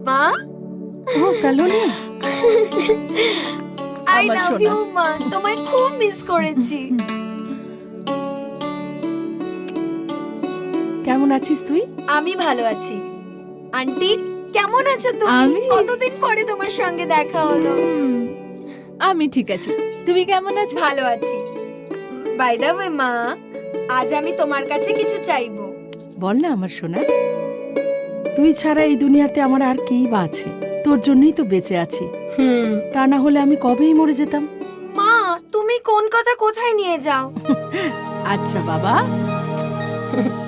মা, ও সালোনি, আই আমার লাভ সোনা। ইউ মা, তোমায় খুব মিস করেছি। কেমন আছিস তুই? আমি ভালো আছি। আন্টি কেমন আছো তুমি? আমি? কতদিন পরে তোমার সঙ্গে দেখা হলো। আমি ঠিক আছি, তুমি কেমন আছো? ভালো আছি। বাই দ্য ওয়ে মা, আজ আমি তোমার কাছে কিছু চাইবো। বল না আমার সোনা, তুই ছাড়া এই দুনিয়াতে আমার আর কেই বা আছে? তোর জন্যই তো বেঁচে আছি, তা না হলে আমি কবেই মরে যেতাম। মা, তুমি কোন কথা কোথায় নিয়ে যাও? আচ্ছা বাবা,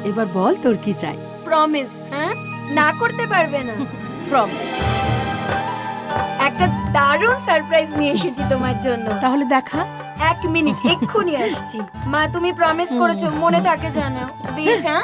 এবার বল তোর কি চাই। প্রমিস, হ্যাঁ? না করতে পারবে না। প্রমিস। একটা দারুণ সারপ্রাইজ নিয়ে এসেছি তোমার জন্য। তাহলে দেখা। 1 মিনিট, এক্ষুনি আসছি। মা, তুমি প্রমিস করেছো, মনে থাকে জানো। ওয়েট, হ্যাঁ?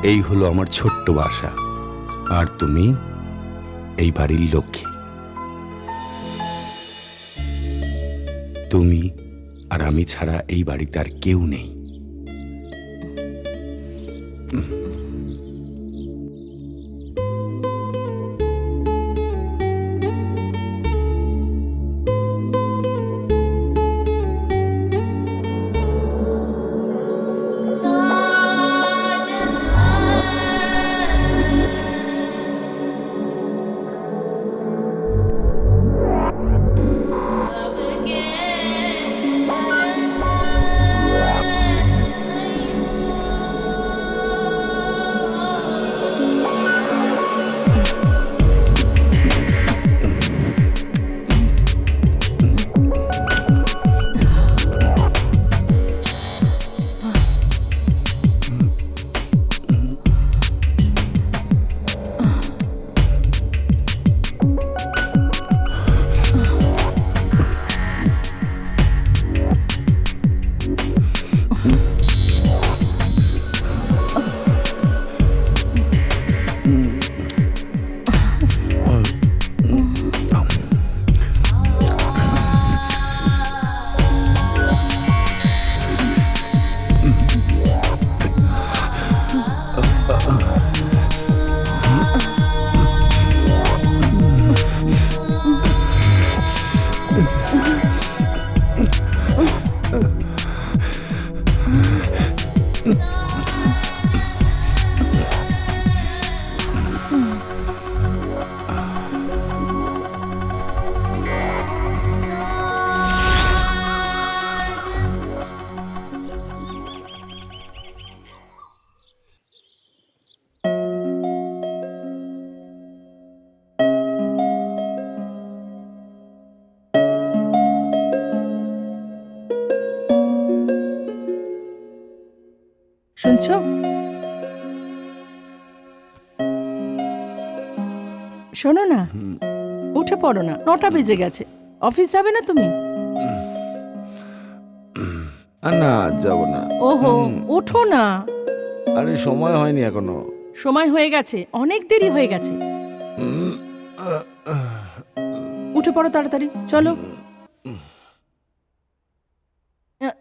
এই হলো আমার ছোট্ট বাসা, আর তুমি এই বাড়ির লক্ষ্মী। তুমি আর আমি ছাড়া এই বাড়িতে আর কেউ নেই। শুনছো? শোনো না, উঠে পড়ো না, 9টা বেজে গেছে। অফিস যাবে না তুমি? না, যাব না। ওহো, ওঠো না। আরে সময় হয়নি এখনো। সময় হয়ে গেছে, অনেক দেরি হয়ে গেছে। উঠে পড়ো তাড়াতাড়ি, চলো।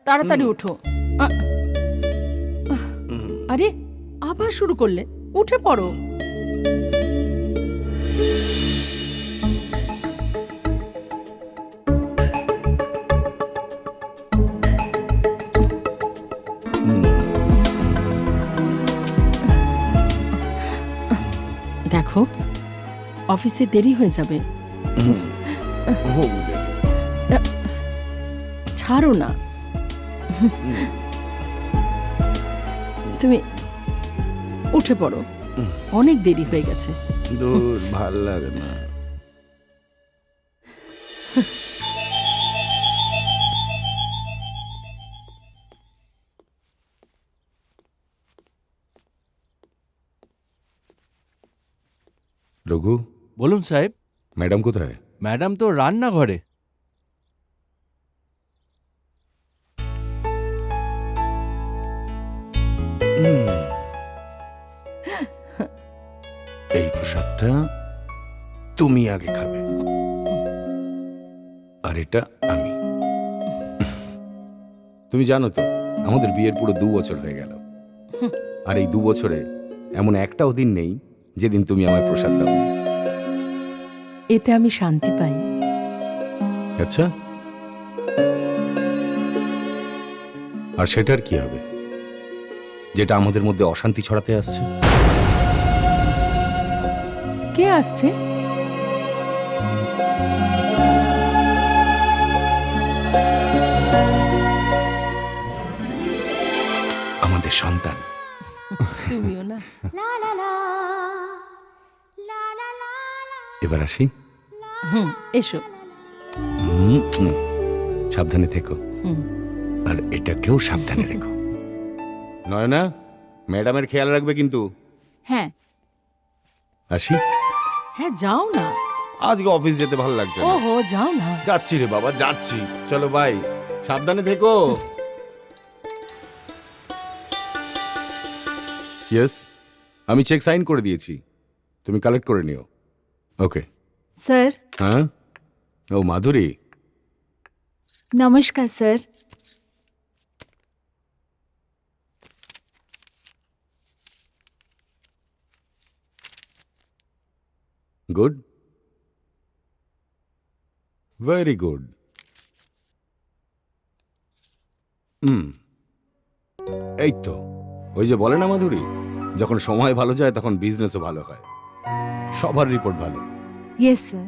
তাড়াতাড়ি উঠো। আরে আবার শুরু করলে, উঠে পড়ো। দেখো, অফিসে দেরি হয়ে যাবে। ছাড়ো না। তুমি উঠে পড়ো, অনেক দেরি হয়ে গেছে। দূর, ভাল লাগে না। রঘু, বলুন সাহেব। ম্যাডাম কোথায়? ম্যাডাম তো রান্নাঘরে। এই প্রসাদটা তুমি আগে খাবে, আর এটা আমি। তুমি জানো তো, আমাদের বিয়ের পুরো 2 বছর হয়ে গেল, আর এই 2 বছরে এমন একটাও দিন নেই যেদিন তুমি আমায় প্রসাদ দাও। এতে আমি শান্তি পাই। আচ্ছা, আর সেটার কি হবে যেটা আমাদের মধ্যে অশান্তি ছড়াতে আসছে? কে আসছে? আমাদের সন্তান। তুমিও না। এবার আসি। এসো। সাবধানে থেকো, আর এটাকেও সাবধানে রেখো। নয়না, ম্যাডামের খেয়াল রাখবে কিন্তু। হ্যাঁ আসি। হ্যাঁ, যাও না। আজকে অফিস যেতে ভালো লাগছে না। ওহো, যাও না। যাচ্ছি রে বাবা, যাচ্ছি। চলো বাই, সাবধানে থেকো। ইয়েস, আমি চেক সাইন করে দিয়েছি, তুমি কালেক্ট করে নিও। ওকে। স্যার হ্যাঁ, ও মাধুরী, নমস্কার স্যার। Good, very good. এই তো, ওই যে বলে না মাধুরী, যখন সময় ভালো যায় তখন বিজনেসও ভালো হয়। সবার রিপোর্ট ভালো। ইয়েস স্যার,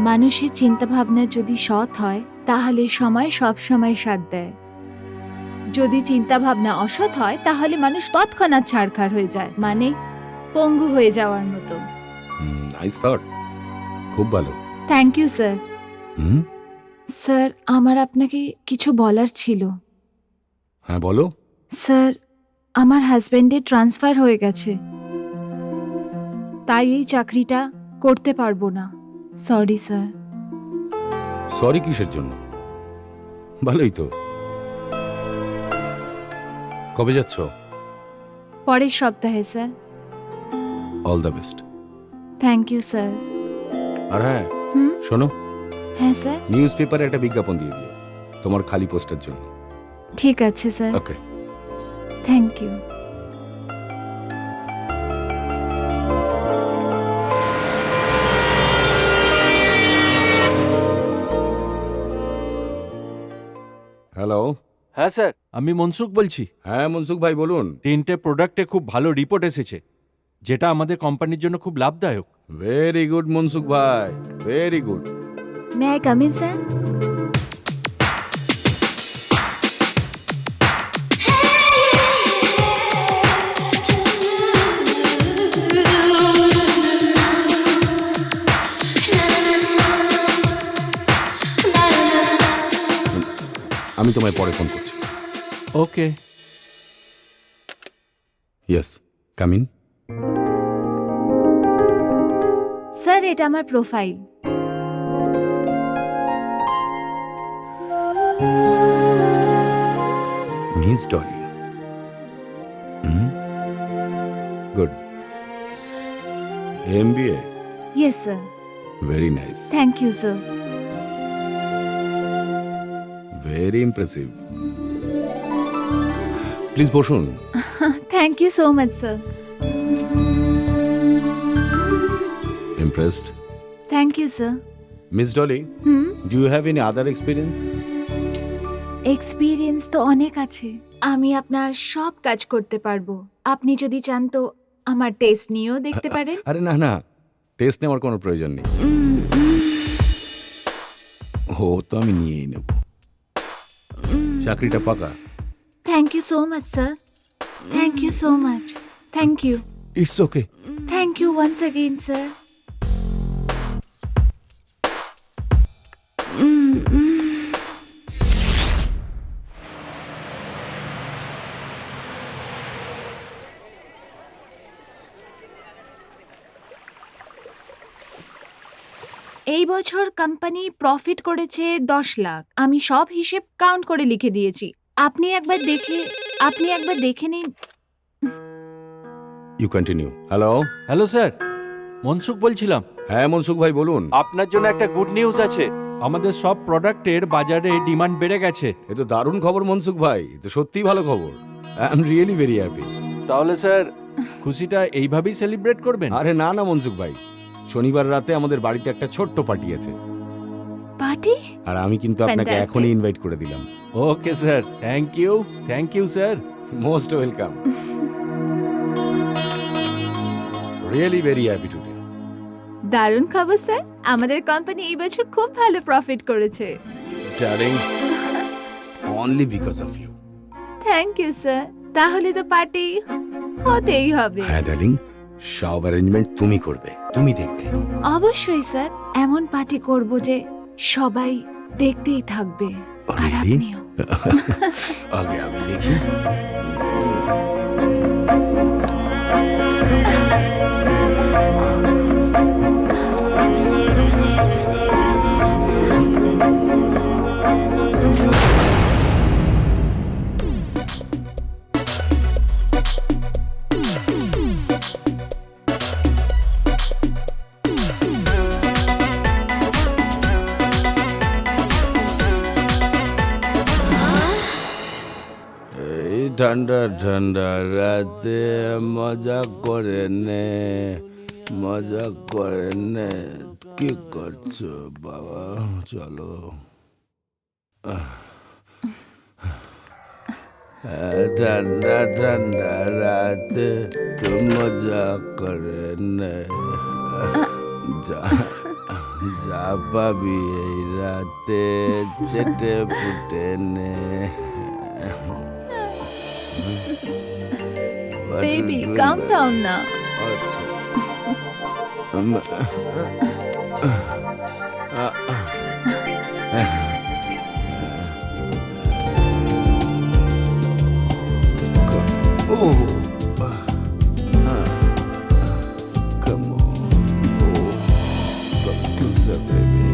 মানুষের চিন্তাভাবনা যদি সৎ হয় তাহলে সময় সব সময় সাথ দেয়। যদি চিন্তাভাবনা অসৎ হয় তাহলে মানুষ তৎক্ষণাৎ ছাড়খাড় হয়ে যায়, মানে পঙ্গু হয়ে যাওয়ার মতো। নাইস থট, খুব ভালো। Thank you sir. Hmm, sir আমার আপনাকে কিছু বলার ছিল। হ্যাঁ বলো। স্যার আমার হাজবেন্ডের ট্রান্সফার হয়ে গেছে, তাই এই চাকরিটা করতে পারবো না। Sorry sir. সরি কিসের জন্য? ভালোই তো। কবে যাচ্ছ? পরের সপ্তাহে sir. All the best. Thank you sir. আর হ্যাঁ হুম, শোনো, হ্যাঁ স্যার। নিউজ পেপারে একটা বিজ্ঞাপন দিয়ে দিও তোমার খালি পোস্টের জন্য। ঠিক আছে sir. Okay. Thank you. Hello. হ্যাঁ স্যার, আমি মনসুখ বলছি। হ্যাঁ মনসুখ ভাই বলুন। 3টে প্রোডাক্টে খুব ভালো রিপোর্ট এসেছে, যেটা আমাদের কোম্পানির জন্য খুব লাভদায়ক। ভেরি গুড মনসুখ ভাই, very good. May I come in sir? আমি তোমায় পরে ফোন করছি। Okay. Yes, come in. Sir এটা আমার profile. Miss Dolly. Good. MBA, yes sir. Very nice, thank you sir. Very impressive. Please বসুন। Thank you so much sir. Impressed? Thank you sir. Miss Dolly, hmm, do you have any other experience? Experience তো অনেক আছে, আমি আপনার সব কাজ করতে পারবো। আপনি যদি চান তো আমার টেস্ট নিয়েও দেখতে পারেন। আরে না না, টেস্ট নেওয়ার কোনো প্রয়োজন নেই। ও তো আমি নিয়েই নেব। চাকরিটা পাকা। Thank you so much sir. Thank you so much. Thank you. It's okay. Thank you once again sir. এই বছর কোম্পানি প্রফিট করেছে 10 লাখ। আমি সব হিসেব কাউন্ট করে লিখে দিয়েছি। আপনি একবার দেখে নিন। You continue. Hello. Hello sir, Mansukh বলছিলাম। হ্যাঁ মনসুখ ভাই বলুন। আপনার জন্য একটা গুড নিউজ আছে। আমাদের সব প্রোডাক্টের বাজারে ডিমান্ড বেড়ে গেছে। এ তো দারুণ খবর মনসুখ ভাই, এ তো সত্যিই ভালো খবর। I am really very happy. তাহলে স্যার খুশিটা এইভাবেই সেলিব্রেট করবেন? আরে না না মনসুখ ভাই, শনিবার রাতে আমাদের বাড়িতে একটা ছোট্ট পার্টি আছে, পার্টি? আর আমি কিন্তু আপনাকে Fantastic. এখনই ইনভাইট করে দিলাম। Okay sir, thank you sir. Most welcome. Really very happy today. দারুণ খবর স্যার, আমাদের কোম্পানি এই বছর খুব ভালো প্রফিট করেছে। Darling, only because of you. Thank you sir. তাহলে তো পার্টি হতেই হবে। হ্যাঁ ডার্লিং, সব অ্যারেঞ্জমেন্ট তুমি করবে, তুমি দেখবে। অবশ্যই স্যার, এমন পার্টি করব যে সবাই দেখতেই থাকবে। আর Really? আপনিও। আগে আমি দেখি। ঠান্ডা ঠান্ডা রাতে মজা করে নে, মজা করে নে। কি করছো বাবা? চলো। ঠান্ডা ঠান্ডা রাতে তো মজা করে নে। যা যা পাবি এই রাতে চেটে পুটে নে। বেবি কাম ডাউন না। Come on. Come closer, baby.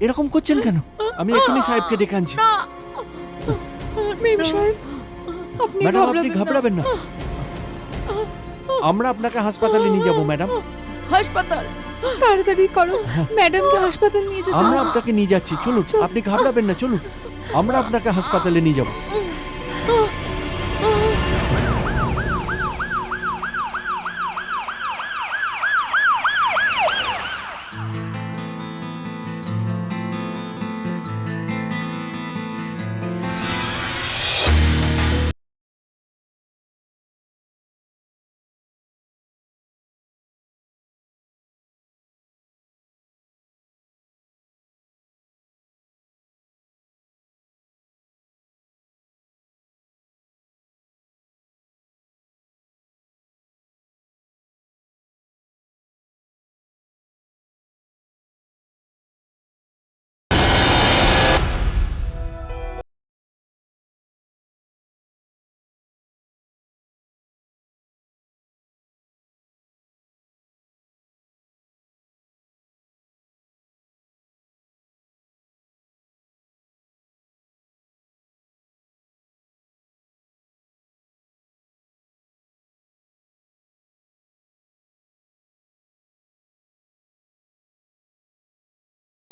এরকম করছেন কেন? আমি এখনই সাহেবকে ডেকে আনছি। মেম সাহেব, আপনি ম্যাডাম আপনি ঘাবড়াবেন ঘাবড়াবেন না, আমরা আপনাকে হাসপাতালে নিয়ে যাব ম্যাডাম। হাসপাতাল তাড়াতাড়ি করো, ম্যাডামকে হাসপাতাল নিয়ে যেতে আমরা হবে। আপনাকে নিয়ে যাচ্ছি, চলুন। আপনি ঘাবড়াবেন না, চলুন, আমরা আপনাকে হাসপাতালে নিয়ে যাব।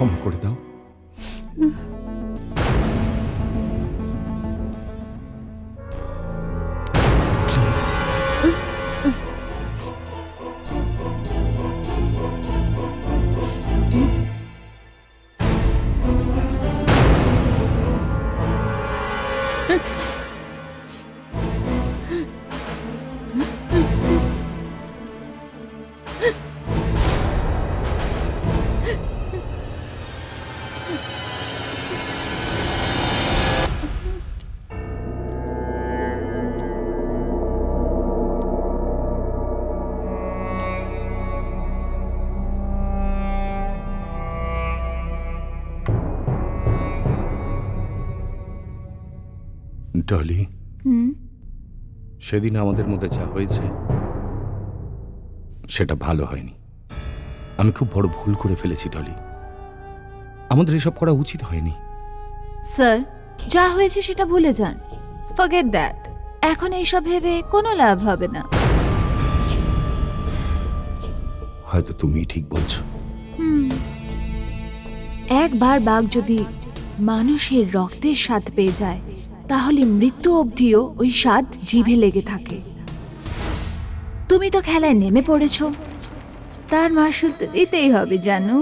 ক্ষমা করে দাও। প্লিজ। ডলি, হুম, সেদিন আমাদের মধ্যে যা হয়েছে সেটা ভালো হয়নি। আমি খুব বড় ভুল করে ফেলেছি ডলি। আমাদের এসব করা উচিত হয়নি। স্যার, যা হয়েছে সেটা ভুলে যান। Forget that. এখন এইসব ভেবে কোনো লাভ হবে না। হয়তো তুমিই ঠিক বলছো। একবার বাঘ যদি মানুষের রক্তের স্বাদ পেয়ে যায়, তাহলে মৃত্যু অবধিও ওই স্বাদ জিভে লেগে থাকে। তুমি তো খেলায় নেমে পড়েছো, তার মাসুল তো দিতেই হবে জানো।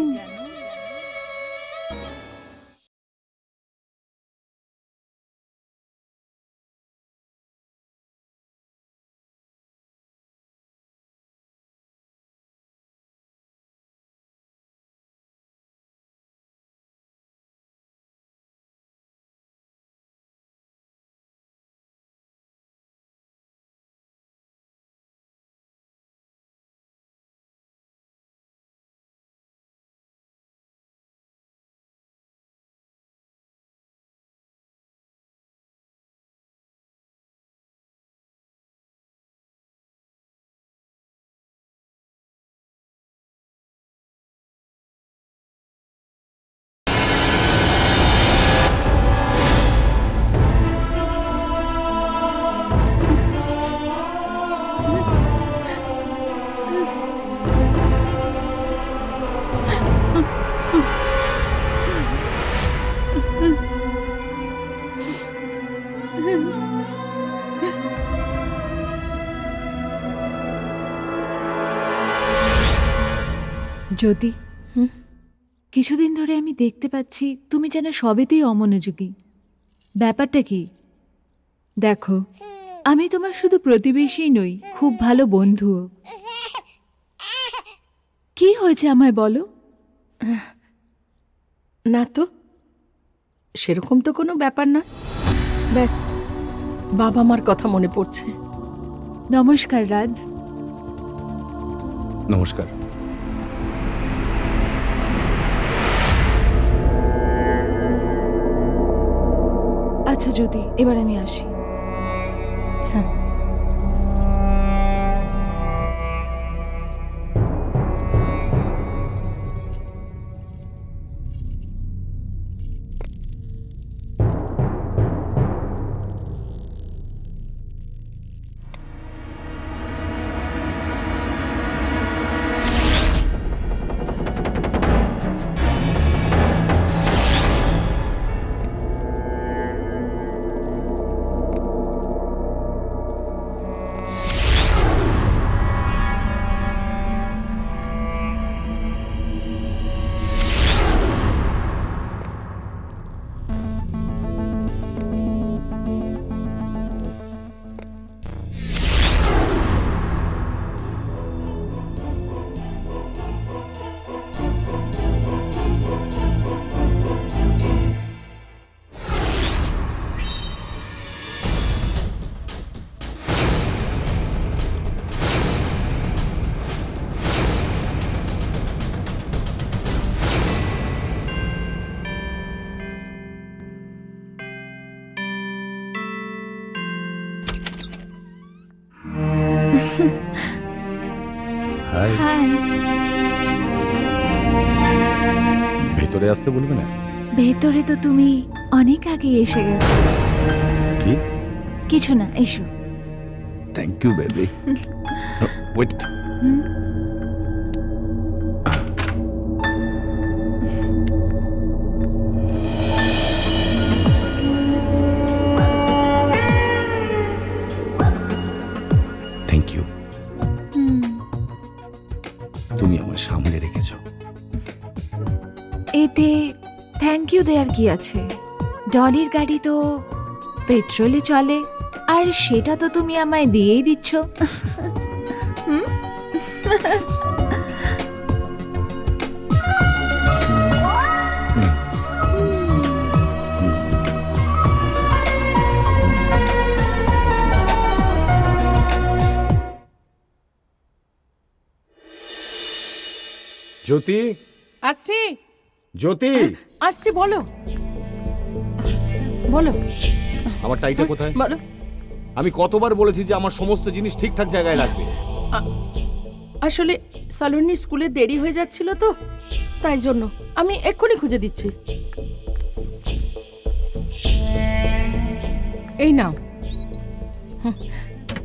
জ্যোতি, কিছুদিন ধরে আমি দেখতে পাচ্ছি তুমি যেন সবেতেই অমনোযোগী। ব্যাপারটা কি? দেখো, আমি তোমার শুধু প্রতিবেশী নই, খুব ভালো বন্ধুও। কি হয়েছে আমায় বলো। না তো, সেরকম তো কোনো ব্যাপার নয়। ব্যাস, বাবা মার কথা মনে পড়ছে। নমস্কার রাজ। নমস্কার। আচ্ছা জ্যোতি, এবার আমি আসি। হাই। হাই। ভেতরে আসতে বলবে না? ভেতরে তো তুমি অনেক আগে এসে গেছো। কি? কিছু না, এসো। Thank you baby. ওয়েট। হুম? Thank you. হুম। তুমি আমার সামনে রেখেছো। এতে থ্যাংক ইউ দেয়ার কি আছে? ডলির গাড়ি তো পেট্রোলে চলে, আর সেটা তো তুমি আমায় দিয়েই দিচ্ছ। হুম? জ্যোতি, আসছি জ্যোতি। আসছি, বলো বলো। আমার টাইটা কোথায়? বলো। আমি কতবার বলেছি যে আমার সমস্ত জিনিস ঠিকঠাক জায়গায় রাখবে। আসলে সালোনির স্কুলে দেরি হয়ে যাচ্ছিল তো, তাই জন্য আমি এক্ষুনি খুঁজে দিচ্ছি। এই নাও।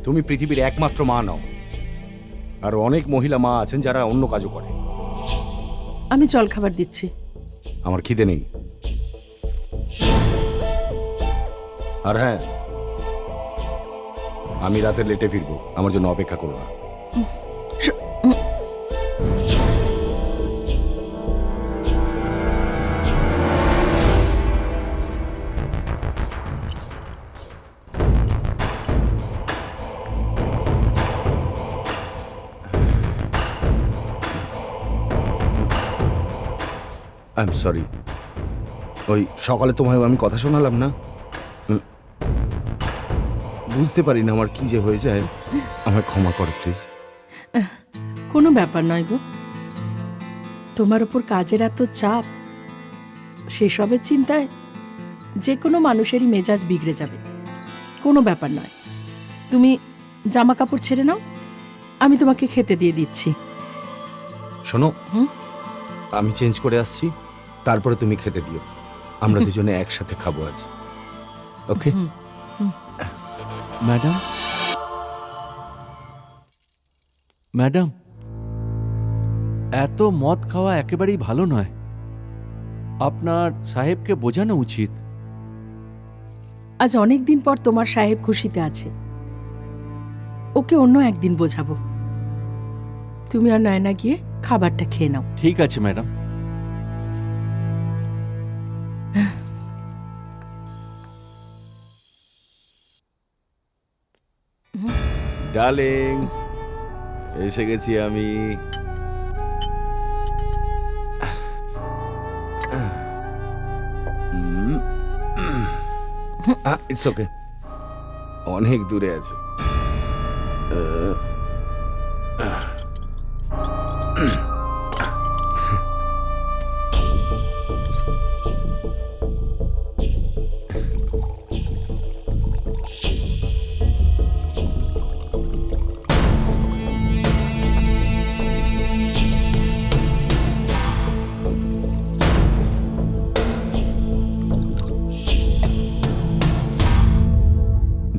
তুমি পৃথিবীর একমাত্র মা নও, আর অনেক মহিলা মা আছেন যারা অন্য কাজও করে। আমি জল খাবার দিচ্ছি। আমার খিদে নেই। আর হ্যাঁ, আমি রাতে লেটে ফিরবো, আমার জন্য অপেক্ষা করো না। I am sorry. ওই সকালে তোমায় আমি কথা শোনালাম না, বুঝতে পারি না আমার কি যে হয়ে যায়। আমায় ক্ষমা করো প্লিজ। কোনো ব্যাপার নয় গো, তোমার উপর কাজের এত চাপ, সেসবের চিন্তায় যে কোনো মানুষেরই মেজাজ বিগড়ে যাবে। কোনো ব্যাপার নয়, তুমি জামা কাপড় ছেড়ে নাও, আমি তোমাকে খেতে দিয়ে দিচ্ছি। শোনো, হুম? আমি চেঞ্জ করে আসছি, তারপরে তুমি খেতে দিও। আমরা দুজনে একসাথে খাবো আজ, ওকে? ম্যাডাম, ম্যাডাম, এত মদ খাওয়া একেবারেই ভালো নয়। আপনার সাহেবকে বোঝানো উচিত। আজ অনেক দিন পর তোমার সাহেব খুশিতে আছে, ওকে অন্য একদিন বোঝাবো। তুমি আর নয়না গিয়ে খাবারটা খেয়ে নাও। ঠিক আছে ম্যাডাম। ডার্লিং, এসে গেছি আমি। ইটস ওকে, অনেক দূরে আছো।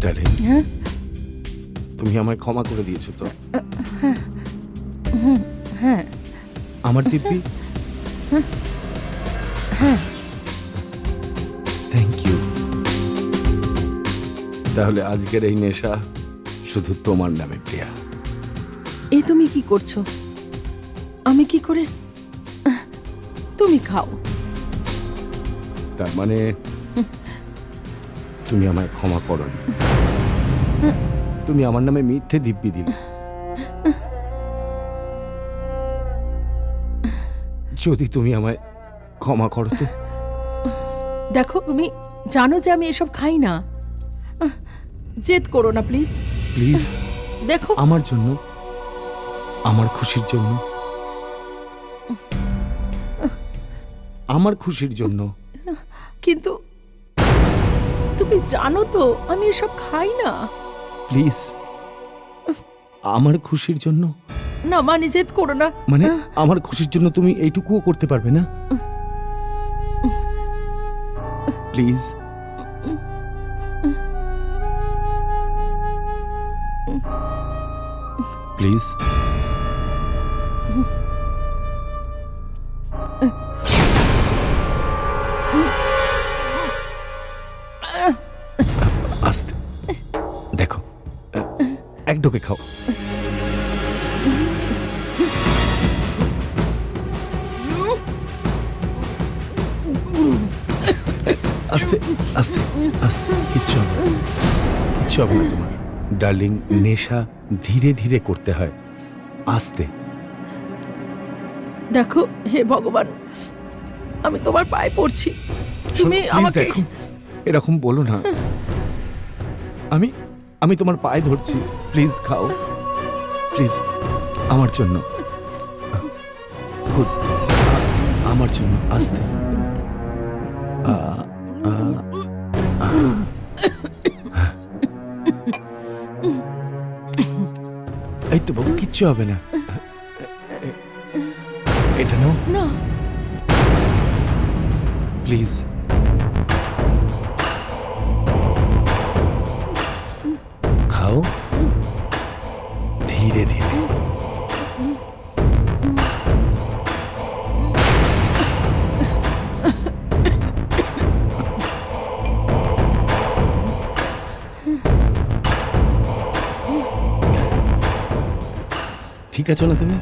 ডার্লিং, হ্যাঁ তুমি আমায় ক্ষমা করে দিয়েছো তো? হ্যাঁ আমার দিব্যি, হ্যাঁ। Thank you. তাহলে আজকের এই নেশা শুধু তোমার নামে, প্রিয়া। এই তুমি কি করছো? আমি কি করে? তুমি খাও। তার মানে তুমি আমায় ক্ষমা করোনি, তুমি আমার নামে মিথ্যে দিব্যি দিলে। যদি তুমি আমায় ক্ষমা করো তো। দেখো, তুমি জানো যে আমি এসব খাই না। জেদ করো না প্লিজ। প্লিজ, দেখো, আমার জন্য, আমার খুশির জন্য, আমার খুশির জন্য। কিন্তু তুমি জানো তো আমি এসব খাই না। প্লিজ, আমার খুশির জন্য। না মানে জেদ করো না। মানে আমার খুশির জন্য তুমি এইটুকুও করতে পারবে না? প্লিজ। প্লিজ। আস্তে, দেখো, এক ঢোকে খাও। আস্তে আস্তে আস্তে, কিচ্ছু হবে না, কিচ্ছু হবে না তোমার। ডার্লিং, নেশা ধীরে ধীরে করতে হয়, আস্তে। দেখো, হে ভগবান, আমি তোমার পায়ে পড়ছি, তুমি শোনো, please আমাকে। দেখো, এরকম বলো না। আমি আমি তোমার পায়ে ধরছি, প্লিজ খাও, প্লিজ, আমার জন্য। গুড, আমার জন্য, আস্তে। কিচ্ছু হবে না। এটা নাও না প্লিজ। খাও ধীরে ধীরে। ঠিক আছো না তুমি?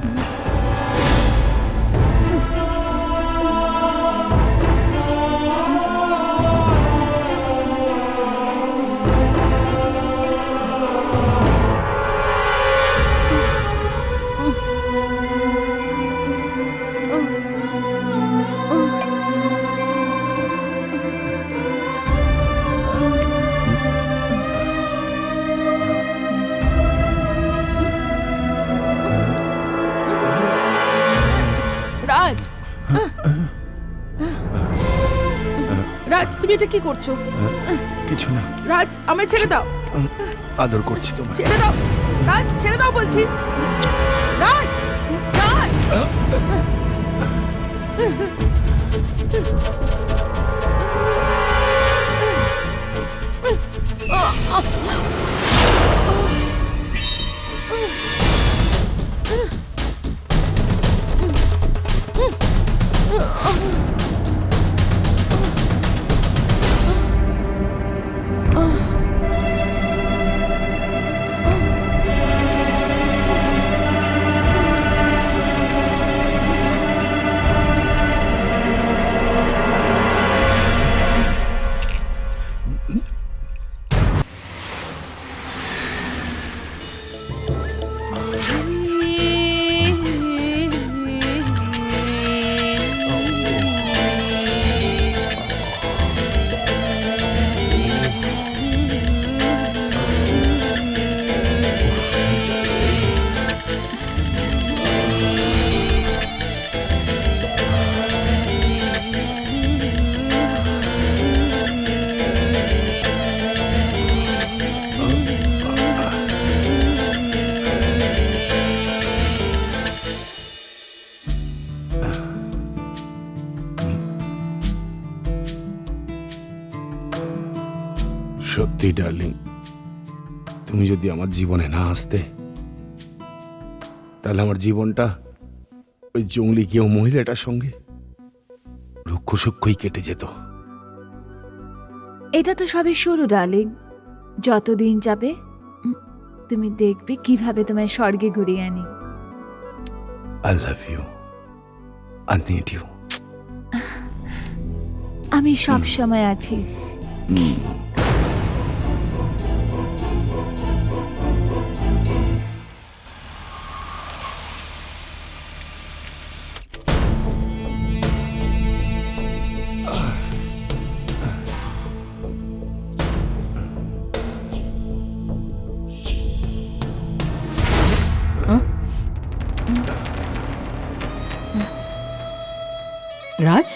রাজ, রাজ তুমি এটা কি করছো? কিছু না, রাজ আমায় ছেড়ে দাও, আদর করছি তোমার। ছেড়ে দাও রাজ, ছেড়ে দাও বলছি। রাজ, রাজ, সত্যি ডার্লিং, তুমি যদি আমার জীবনে না আসতে তাহলে আমার জীবনটা ওই জঙ্গলি কেউ মহিলাটার সঙ্গে রুক্ষ সূক্ষ্মই কেটে যেত। এটা তো সবে শুরু ডার্লিং। যতদিন যাবে তুমি দেখবে কিভাবে তোমায় স্বর্গে ঘুরিয়ে আনি। I love you, I need you. আমি সব সময় আছি। রাজ,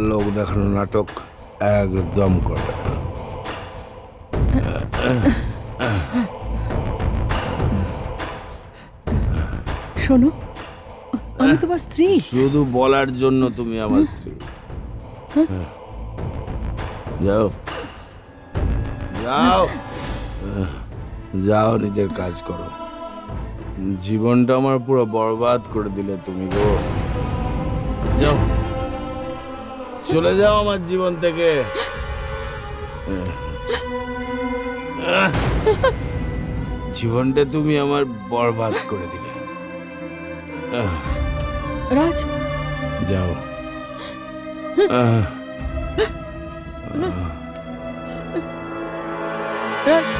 লোক দেখানো নাটক একদম করে না। শোনো, আমি তোমার স্ত্রী। শুধু বলার জন্য তুমি আমার স্ত্রী। যাও যাও যাও, নিজের কাজ করো। জীবনটা আমার পুরো বরবাদ করে দিলে তুমি গো। যাও, চলে যাও আমার জীবন থেকে। জীবনটা তুমি আমার বরবাদ করে দিলে। রাজ, যাও। রাজ,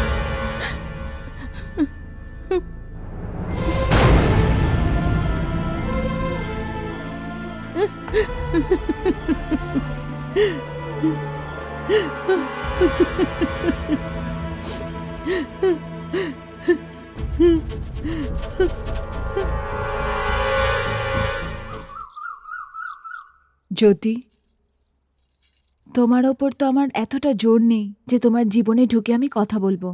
জ্যোতি, তোমার ওপর তো আমার এতটা জোর নেই যে তোমার জীবনে ঢুকে আমি কথা বলবো,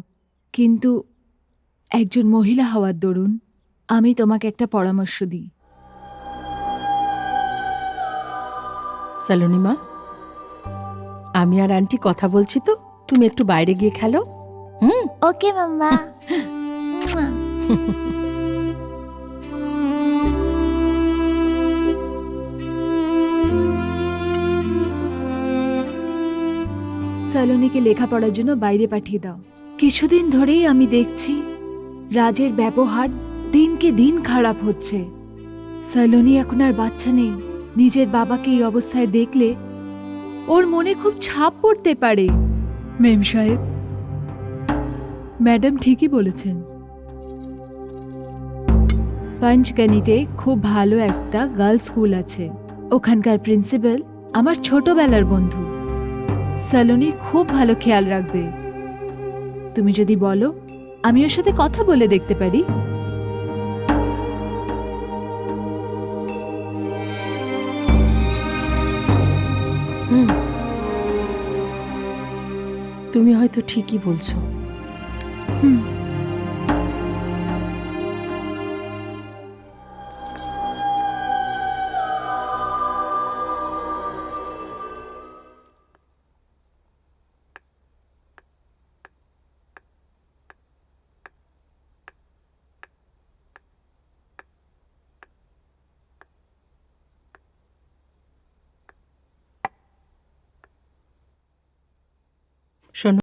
কিন্তু একজন মহিলা হওয়ার দরুন আমি তোমাকে একটা পরামর্শ দিই। সালোনি মা, আমি আর আন্টি কথা বলছি তো, তুমি একটু বাইরে গিয়ে খেলো। ওকে মাম্মা। সালোনিকে লেখাপড়ার জন্য বাইরে পাঠিয়ে দাও। কিছুদিন ধরেই আমি দেখছি রাজের ব্যবহার দিনকে দিন খারাপ হচ্ছে। সালোনি এখন আর বাচ্চা নেই, নিজের বাবাকে এই অবস্থায় দেখলে ওর মনে খুব ছাপ পড়তে পারে। মেম সাহেব, ম্যাডাম ঠিকই বলেছেন। পঞ্চগনিতে খুব ভালো একটা গার্লস স্কুল আছে, ওখানকার প্রিন্সিপাল আমার ছোটবেলার বন্ধু। সালোনির খুব ভালো খেয়াল রাখবে। তুমি যদি বলো আমি ওর সাথে কথা বলে দেখতে পারি। তুমি হয়তো ঠিকই বলছো। শোনো,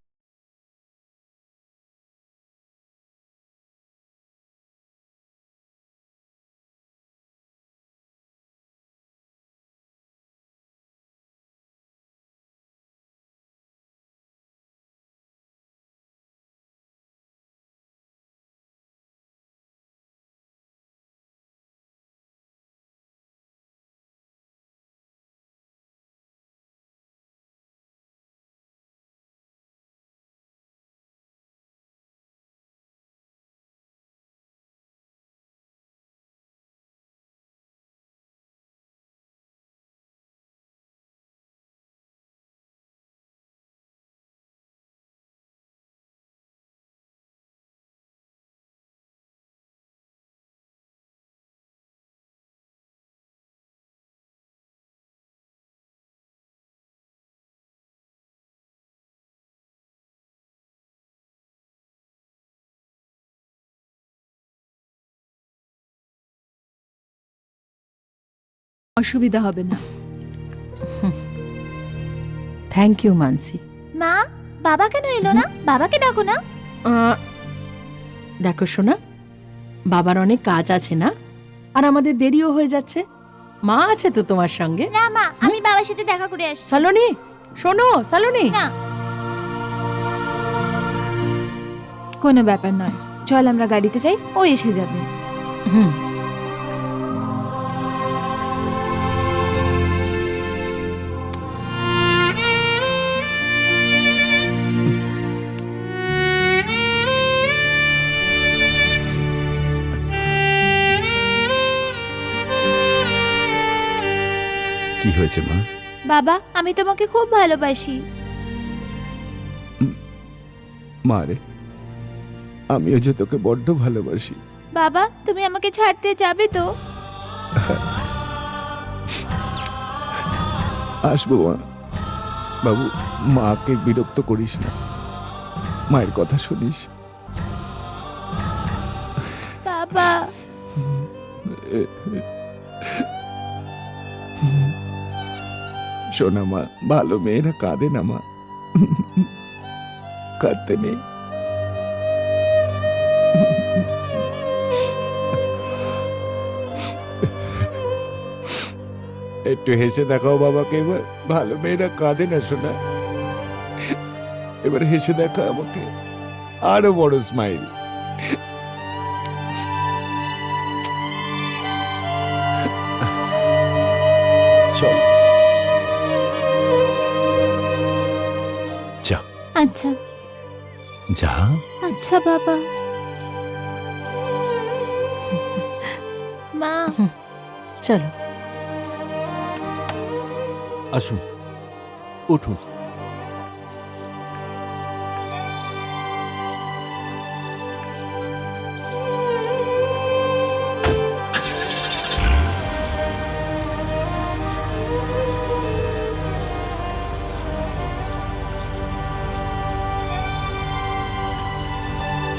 অসুবিধা হবে না। থ্যাংক ইউ মানসি। মা, বাবা কেন এলো না? বাবাকে ডাকো না। দেখো শোনা, বাবার অনেক কাজ আছে না, আর আমাদের দেরিও হয়ে যাচ্ছে। মা আছে তো তোমার সঙ্গে। না মা, আমি বাবার সাথে দেখা করে আসছি। সালোনি, শোনো সালোনি। না। কোনো ব্যাপার নয়, চল আমরা গাড়িতে যাই, ও এসে যাবে। হুম। কি হয়েছে মা? বাবা, আমি তোমাকে খুব ভালোবাসি। মা রে, আমিও যে তোকে বড্ড ভালোবাসি। বাবা, তুমি আমাকে ছাড়তে যাবে তো? আসবো মা। বাবু, মাকে বিরক্ত করিস না, মায়ের কথা শুনিস। বাবা। শোনা মা, ভালো মেয়েরা কাঁদে না মা, কাঁদতে নেই। একটু হেসে দেখাও বাবাকে এবার। ভালো মেয়েরা কাঁদে না শোনা, এবার হেসে দেখা আমাকে, আরো বড় স্মাইল। চল যা। আচ্ছা যা। আচ্ছা বাবা। মা। চলো। আসুন, উঠুন।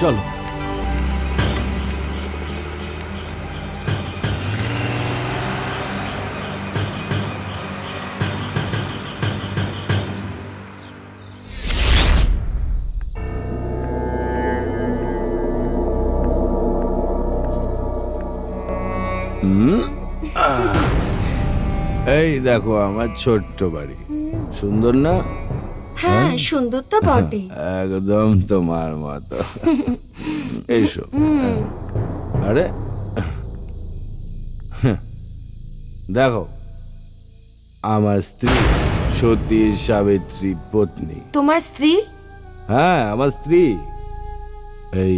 চলো। এই দেখো আমার ছোট্ট বাড়ি, সুন্দর না? হ্যাঁ সুন্দর তো বটে। একদম তোমার মতো। এইসব আরে দেখো, আমার স্ত্রী সতী সাবিত্রী পত্নী। তোমার স্ত্রী? হ্যাঁ আমার স্ত্রী। এই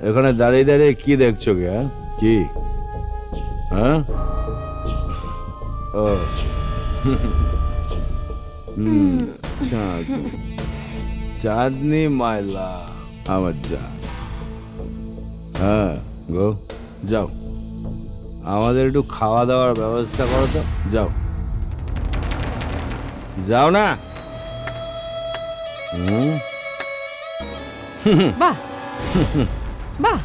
এখানে দাঁড়িয়ে দাঁড়িয়ে কি দেখছো গে? কি? হ্যাঁ ও চাঁদনি, চাঁদনি মাইলা আমার জান। হ্যাঁ গো, যাও আমাদের একটু খাওয়া দাওয়ার ব্যবস্থা করো তো, যাও যাও না। বাহ বাহ,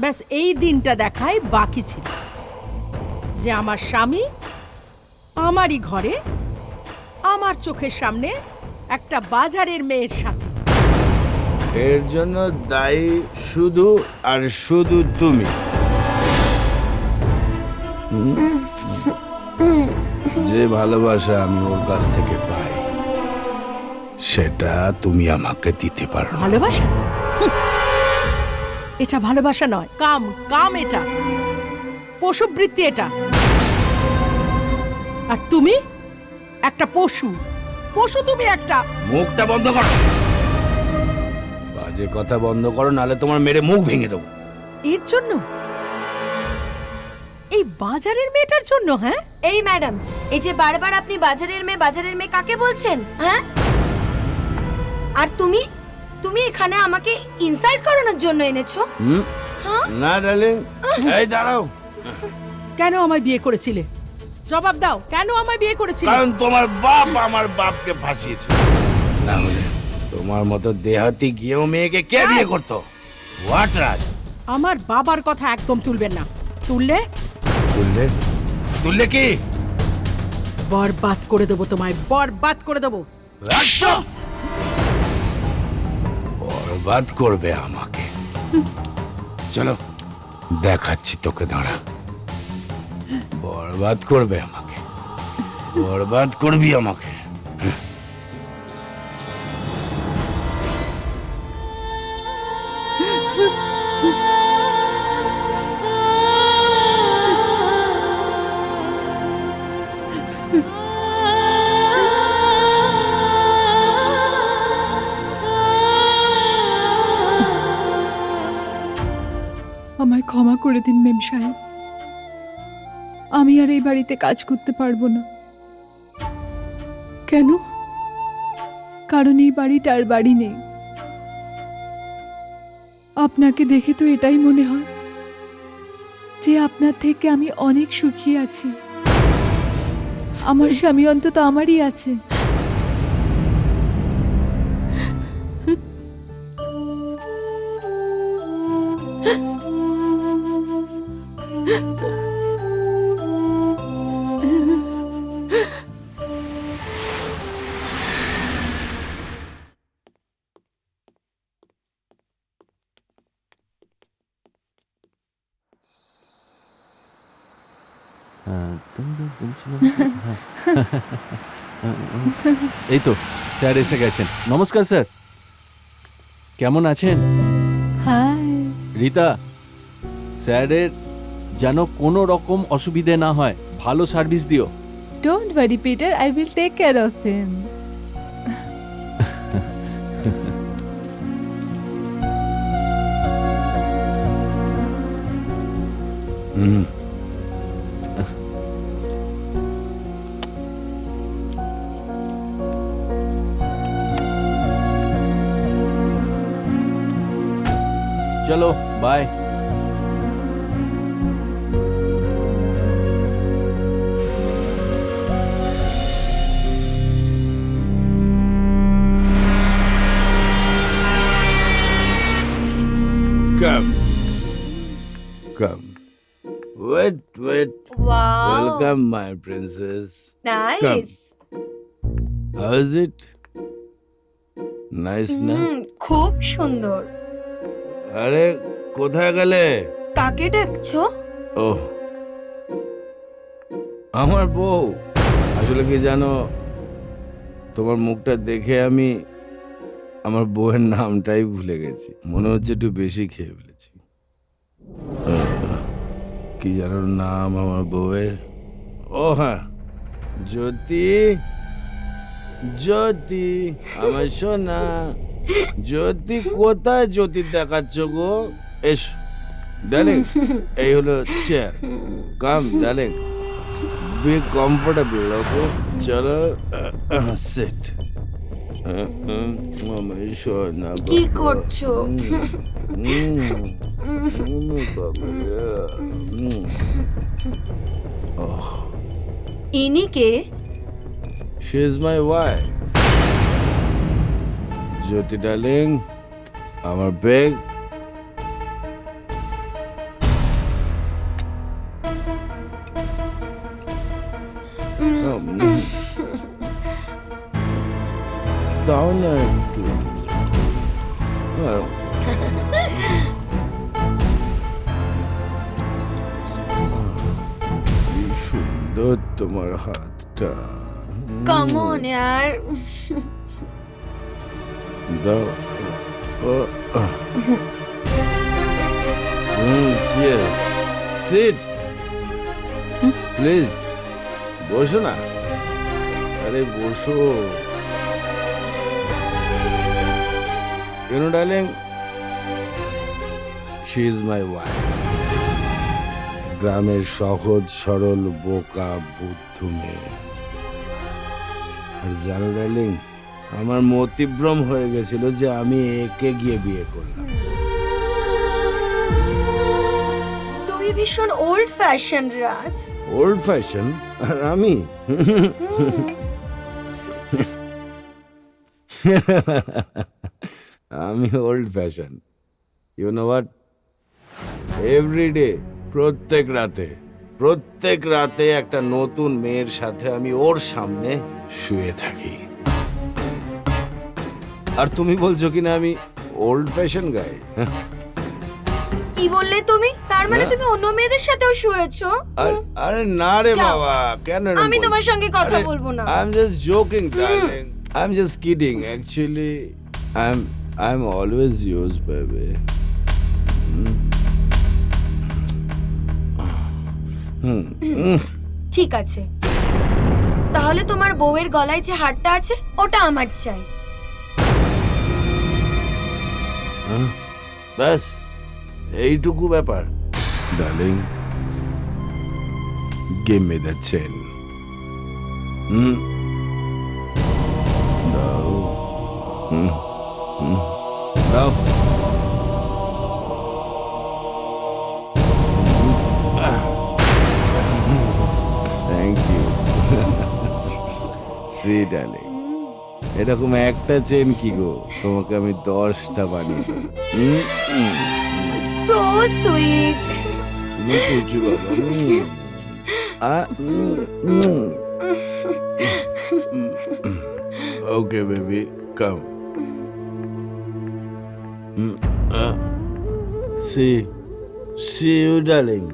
ব্যাস এই দিনটা দেখাই বাকি ছিল যে আমার স্বামী আমারই ঘরে আমার চোখের সামনে একটা বাজারের মেয়ের সাথে। এর জন্য দায়ী শুধু আর শুধু তুমি। যে ভালোবাসা আমি ওর কাছ থেকে পাই সেটা তুমি আমাকে দিতে পারো। ভালোবাসা? এটা ভালোবাসা নয়, কাম। কাম এটা, পশুবৃত্তি এটা। আর তুমি একটা পশু। পশু তুমি একটা। মুখটা বন্ধ করো, বাজে কথা বন্ধ করো, নালে তোমার মেরে মুখ ভেঙে দেবো। এর জন্য? এই বাজারের মেয়েটার জন্য? হ্যাঁ এই ম্যাডাম, এই যে বারবার আপনি বাজারের মেয়ে কাকে বলছেন? হ্যাঁ, আর তুমি তুমি এখানে আমাকে ইনসাল্ট করানোর জন্য এনেছো? না ডার্লিং, এই দাঁড়াও। কেন আমায় বিয়ে করেছিলে? জবাব দাও, কেন আমায় বিয়ে করেছিলে? কারণ তোমার বাপ আমার বাপকে ফাঁসিয়েছে। না হলে তোমার মতো দেহাতি গিয়েও মেয়েকে কে বিয়ে করতো? হোয়াট রাজ? আমার বাবার কথা একদম তুলবেন না। তুললে তুললে তুললে কি? বরবাদ করে দেবো তোমায়, বরবাদ করে দেবো। বরবাদ করবে আমাকে? চলো দেখাচ্ছি তোকে, দাঁড়া। বরবাদ করবে আমাকে, বরবাদ করবি আমাকে। আমায় ক্ষমা করে দিন মেম সাহেব, আমি আর এই বাড়িতে কাজ করতে পারবো না। কেন? কারণ এই বাড়িটা আর বাড়ি নেই। আপনাকে দেখে তো এটাই মনে হয় যে আপনার থেকে আমি অনেক সুখী আছি। আমার স্বামী অন্তত আমারই আছে। এই তো স্যার এসে গেছেন। নমস্কার স্যার, কেমন আছেন? হাই। রীতা, স্যারের যেন কোনো রকম অসুবিধে না হয়, ভালো সার্ভিস দিও। Don't worry, Peter. I will take care of him. wait. Wow Welcome, my princess. Nice How is it? Nice না? খুব সুন্দর। আরে কোথায় গেলে? কাকে ডাকছো? ও আমার বউ। আসলে কি জানো, তোমার মুখটা দেখে আমি আমার বউয়ের নামটাই ভুলে গেছি। মনে হচ্ছে একটু বেশি খেয়ে ফেলেছি। কি জানো নাম আমার বউয়ের? ও হ্যাঁ, জ্যোতি। জ্যোতি আমার সোনা। জ্যোতি কোথায় জ্যোতি দেখাচ্ছ গো? এসো ডার্লিং, এই হলো chair. Come darling, be comfortable. Okay চলো সিট। আমার সোনা কি করছো? ইনি কে? She is my wife. Jyoti darling, আমার বেগ। দাও না একটু। কি সুন্দর তোমার হাতটা। কাম অন यार। দাও। চিয়ার্স। Sit please. বসো না। আরে বসো। Darling, she is my wife. গ্রামের সহজ সরল বোকা বুদ্ধ মেয়ে। আর জানো ডার্লিং, আমার মতিভ্রম হয়ে গেছিল যে আমি একে গিয়ে বিয়ে করলাম। তুমি ভীষণ old fashion Raj. Old fashion? আর আমি আমি old fashion. You know what, everyday, প্রত্যেক রাতে একটা নতুন মেয়ের সাথে আমি ওর সামনে শুয়ে থাকি। আর তুমি বলছো কিনা আমি ওল্ড ফ্যাশন গাই? কি বললে তুমি? তার মানে হ্যাঁ? তুমি অন্য মেয়েদের সাথেও শুয়েছো? আরে না রে যাও। বাবা, কেন এরকম আমি তোমার বলছো? সঙ্গে কথা আরে, বলবো না। I'm just joking, darling. I'm just kidding. Actually, I'm always yours, baby. ঠিক আছে, তাহলে তোমার বউয়ের গলায় যে হারটা আছে ওটা আমার চাই। ব্যাস এইটুকু ব্যাপার। Darling, give me the chain. দাও। দাও। Thank you. সি ডার্লিং, এরকম একটা চেন কি গো, তোমাকে আমি 10টা বানিয়ে দেবো। So sweet. লুকুচু বাবা। Okay, baby, come. See you, darling.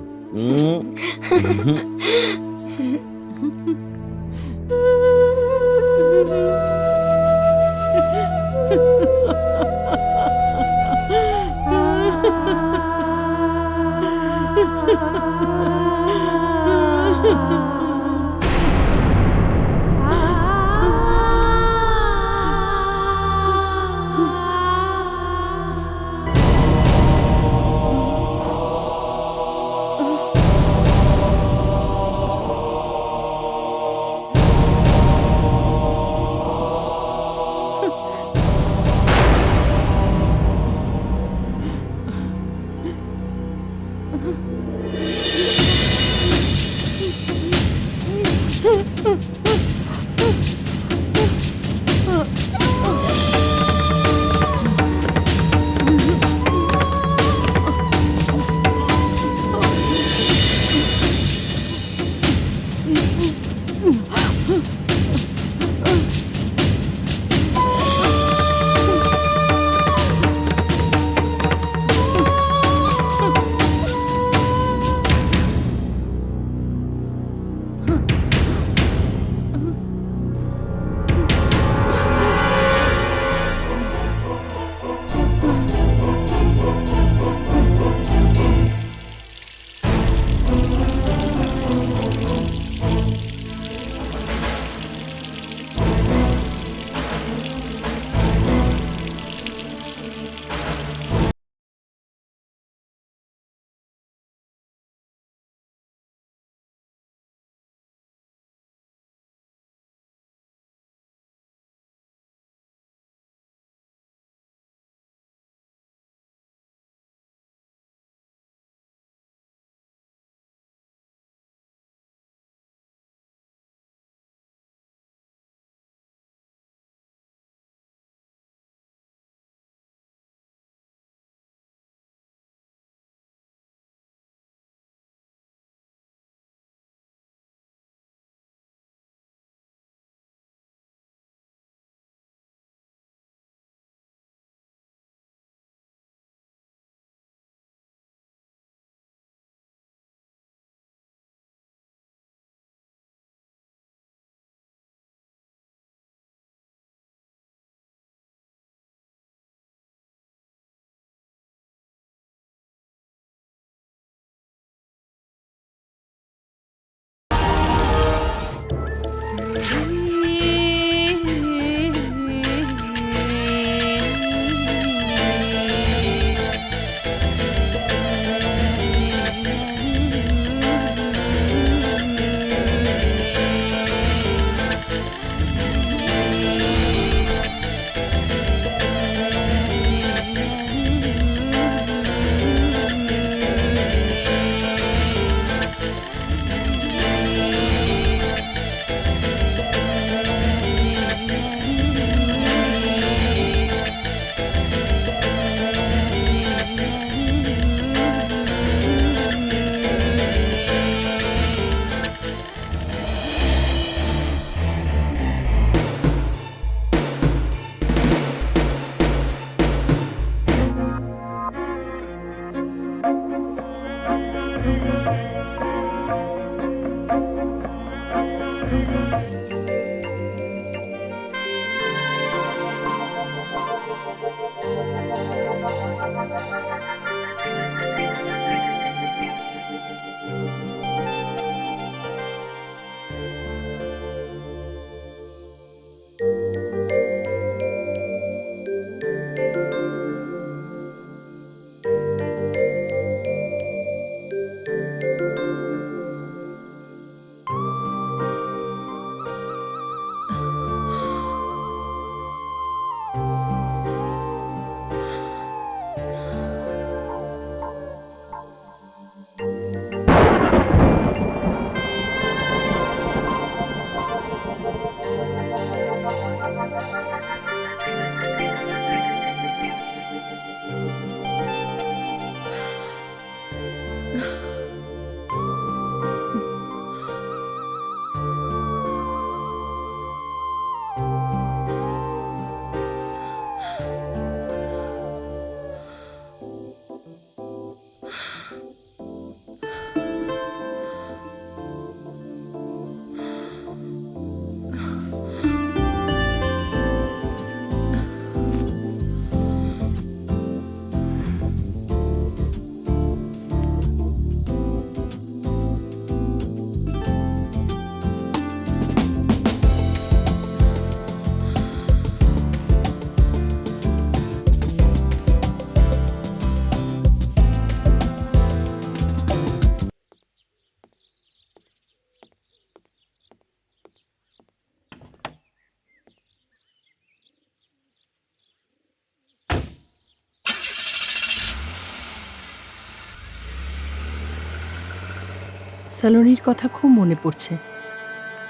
সালোনির কথা খুব মনে পড়ছে,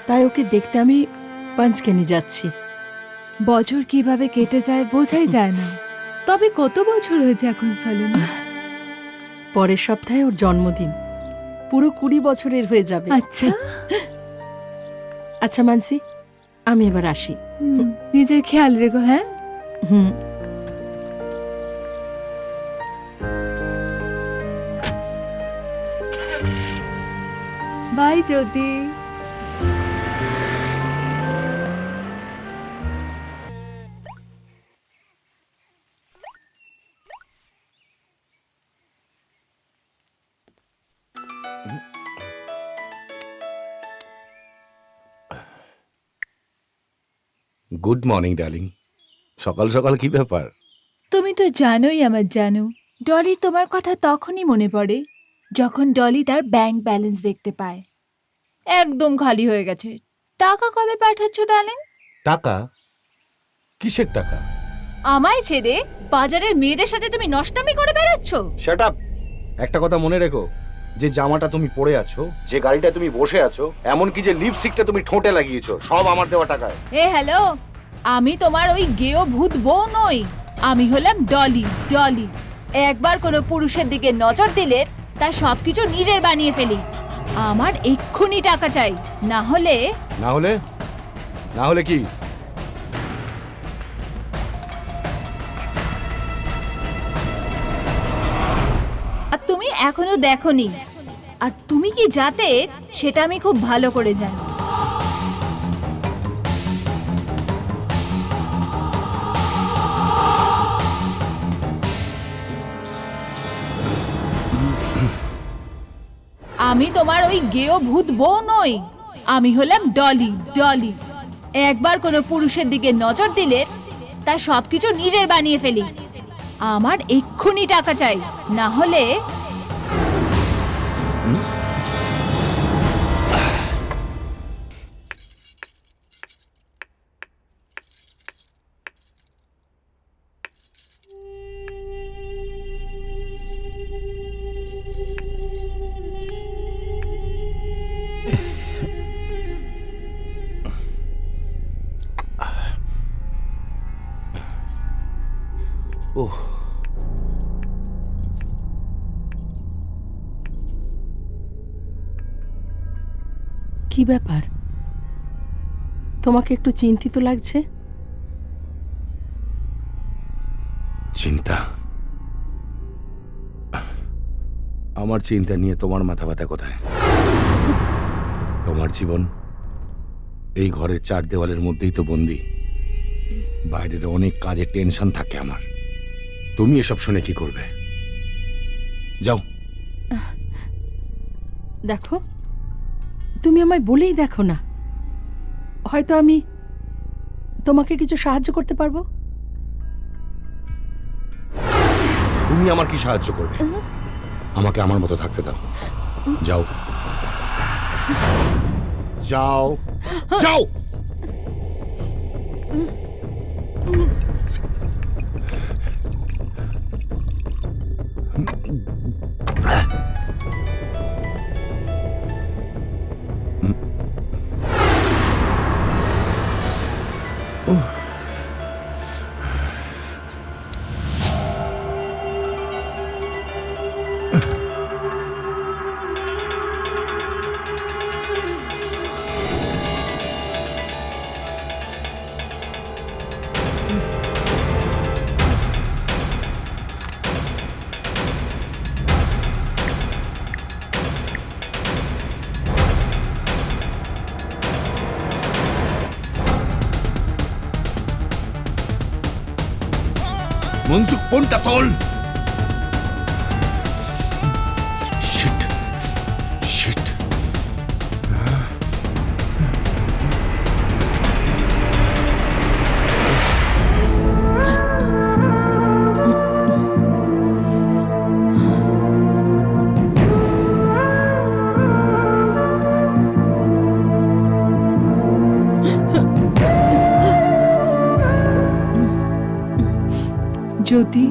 তাই ওকে দেখতে আমি পাঞ্চকেনি যাচ্ছি। বছর কিভাবে কেটে যায় বোঝাই যায় না। তবে কত বছর হয়েছে এখন সালুন? পরের সপ্তাহে ওর জন্মদিন, পুরো 20 বছরের হয়ে যাবে। আচ্ছা, আচ্ছা মানসি, আমি এবার আসি। নিজের খেয়াল রেখো। হ্যাঁ, হুম। Bye Jyoti. Good morning darling. সকাল সকাল কি ব্যাপার? তুমি তো জানোই আমার জানো, ডলি তোমার কথা তখনই মনে পড়ে যখন ডলি তার ব্যাংক ব্যালেন্স দেখতে পায়। একদম খালি হয়ে গেছে। টাকা কবে পাঠাচ্ছ ডার্লিং? টাকা? কিসের টাকা? আমায় ছেড়ে বাজারের মেয়েদের সাথে তুমি নষ্টামি করে বেড়াচ্ছ। Shut up! একটা কথা মনে রেখো, যে জামাটা তুমি পরে আছো, যে গাড়িটা তুমি বসে আছো, এমনকি যে লিপস্টিকটা তুমি ঠোঁটে লাগিয়েছো, সব আমার দেওয়া টাকায়। এ হ্যালো, আমি তোমার ওই গেও ভূত বউ নই। আমি হলাম ডলি। ডলি একবার কোনো পুরুষের দিকে নজর দিলে তার সবকিছু নিজের বানিয়ে ফেলি। আমার এক্ষুনি টাকা চাই, না হলে না হলে? না হলে কি? আর তুমি এখনো দেখোনি। আর তুমি কি জাতে সেটা আমি খুব ভালো করে জানি। আমি তোমার ওই গেও ভূত বউ নই। আমি হলাম ডলি। ডলি একবার কোনো পুরুষের দিকে নজর দিলে তার সবকিছু নিজের বানিয়ে ফেলি। আমার এক্ষুনি টাকা চাই, না হলে ওহ, কি ব্যাপার, তোমাকে একটু চিন্তিত লাগছে? চিন্তা? আমার চিন্তা নিয়ে তোমার মাথা ব্যথা কোথায়? তোমার জীবন এই ঘরের 4 দেওয়ালের মধ্যেই তো বন্দি। বাইরের অনেক কাজে টেনশন থাকে আমার। তুমি এসব শুনে কি করবে? যাও। দেখো, তুমি আমায় বলেই দেখো না, হয়তো আমি তোমাকে কিছু সাহায্য করতে পারবো। তুমি আমার কি সাহায্য করবে? আমাকে আমার মতো থাকতে দাও। যাও, যাও, যাও। মনসুখ, ফোনটা তোল। Sheet, sheet. জ্যোতি,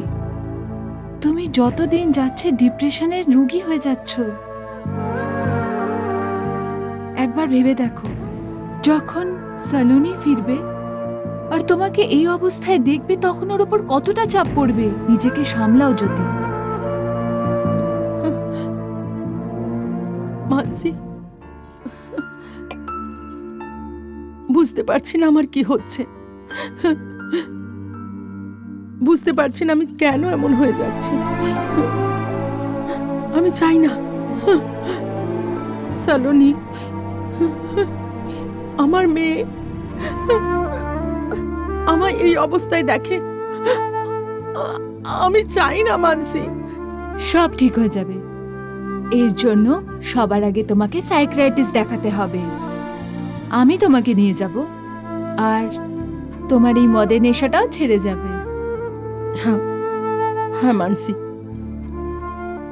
তুমি যতদিন যাচ্ছে ডিপ্রেশনের রোগী হয়ে যাচ্ছ। একবার ভেবে দেখো, যখন সালুনি ফিরবে আর তোমাকে এই অবস্থায় দেখবে, তখন ওর উপর কতটা চাপ পড়বে। নিজেকে সামলাও জ্যোতি। মানসি, বুঝতে পারছি না আমার কি হচ্ছে, বুঝতে পারছি না আমি কেন এমন হয়ে যাচ্ছি। আমি চাই না সালোনি, আমার মেয়ে আমায় এই অবস্থায় দেখে। আমি চাই না মানসি। সব ঠিক হয়ে যাবে। এর জন্য সবার আগে তোমাকে সাইকিয়াট্রিস্ট দেখাতে হবে। আমি তোমাকে নিয়ে যাব, আর তোমার এই মদের নেশাটাও ছেড়ে যাবে। হ্যাঁ হ্যাঁ মানসি,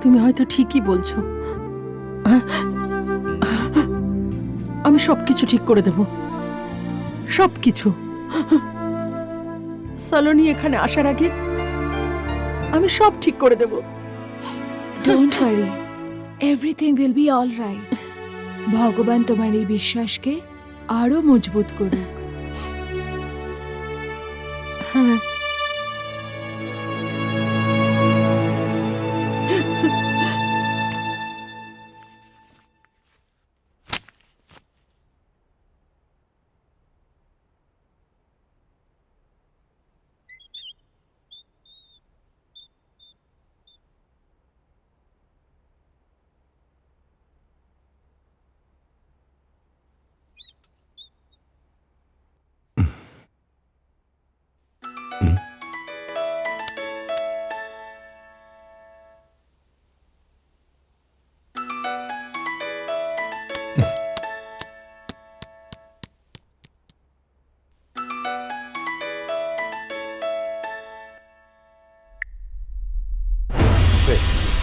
তুমি হয়তো ঠিকই বলছো। আমি সবকিছু ঠিক করে দেব, সবকিছু। সালোনি এখানে আসার আগে আমি সব ঠিক করে দেব। Don't worry, everything will be all right. ভগবান তোমার এই বিশ্বাসকে আরো মজবুত করুক। হ্যাঁ,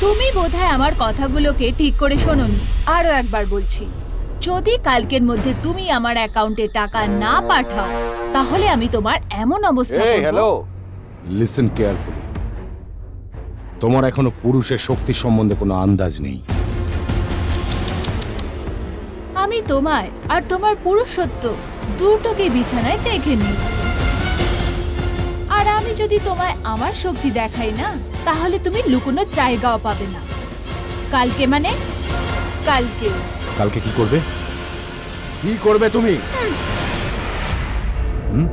তুমি বোধহয় আমার কথাগুলোকে ঠিক করে শোনোনি। আরো একবার বলছি, যদি কালকের মধ্যে তুমি আমার অ্যাকাউন্টে টাকা না পাঠাও, তাহলে আমি তোমার এমন অবস্থা করব। Listen carefully. তোমার এখনো পুরুষের শক্তি সম্বন্ধে কোনো আন্দাজ নেই। আমি তোমায় আর তোমার পুরুষত্ব দুটোকে বিছানায় দেখে নিয়েছি। আর আমি যদি তোমায় আমার শক্তি দেখাই না, তাহলে তুমি লুকোনোর জায়গাও পাবে না। কালকে মানে কালকে। কালকে কি করবে? কি করবে তুমি? হুম?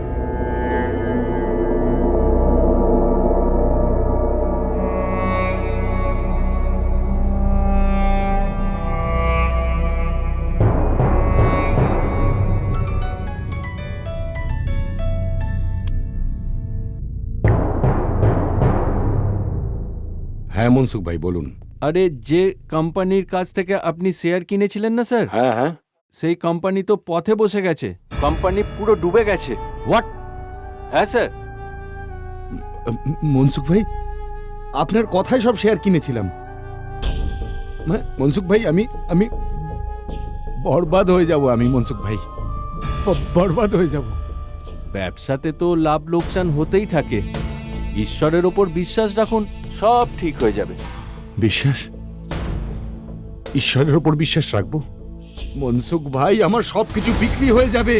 হ্যাঁ মনসুখ ভাই বলুন। আরে যে কোম্পানির কাছ থেকে আপনি শেয়ার কিনেছিলেন না স্যার, হ্যাঁ হ্যাঁ। সেই কোম্পানি তো পথে বসে গেছে। কোম্পানি পুরো ডুবে গেছে। হোয়াট? হ্যাঁ স্যার। মনসুখ ভাই, আপনার কথায় সব শেয়ার কিনেছিলাম। মনসুখ ভাই, আমি আমি বরবাদ হয়ে যাব। আমি মনসুখ ভাই বরবাদ হয়ে যাব। ব্যবসাতে তো লাভ লোকসান হতেই থাকে। ঈশ্বরের ওপর বিশ্বাস রাখুন, সব ঠিক হয়ে যাবে। বিশ্বাস? ঈশ্বরের ওপর বিশ্বাস রাখবো? মনসুখ ভাই, আমার সবকিছু বিক্রি হয়ে যাবে।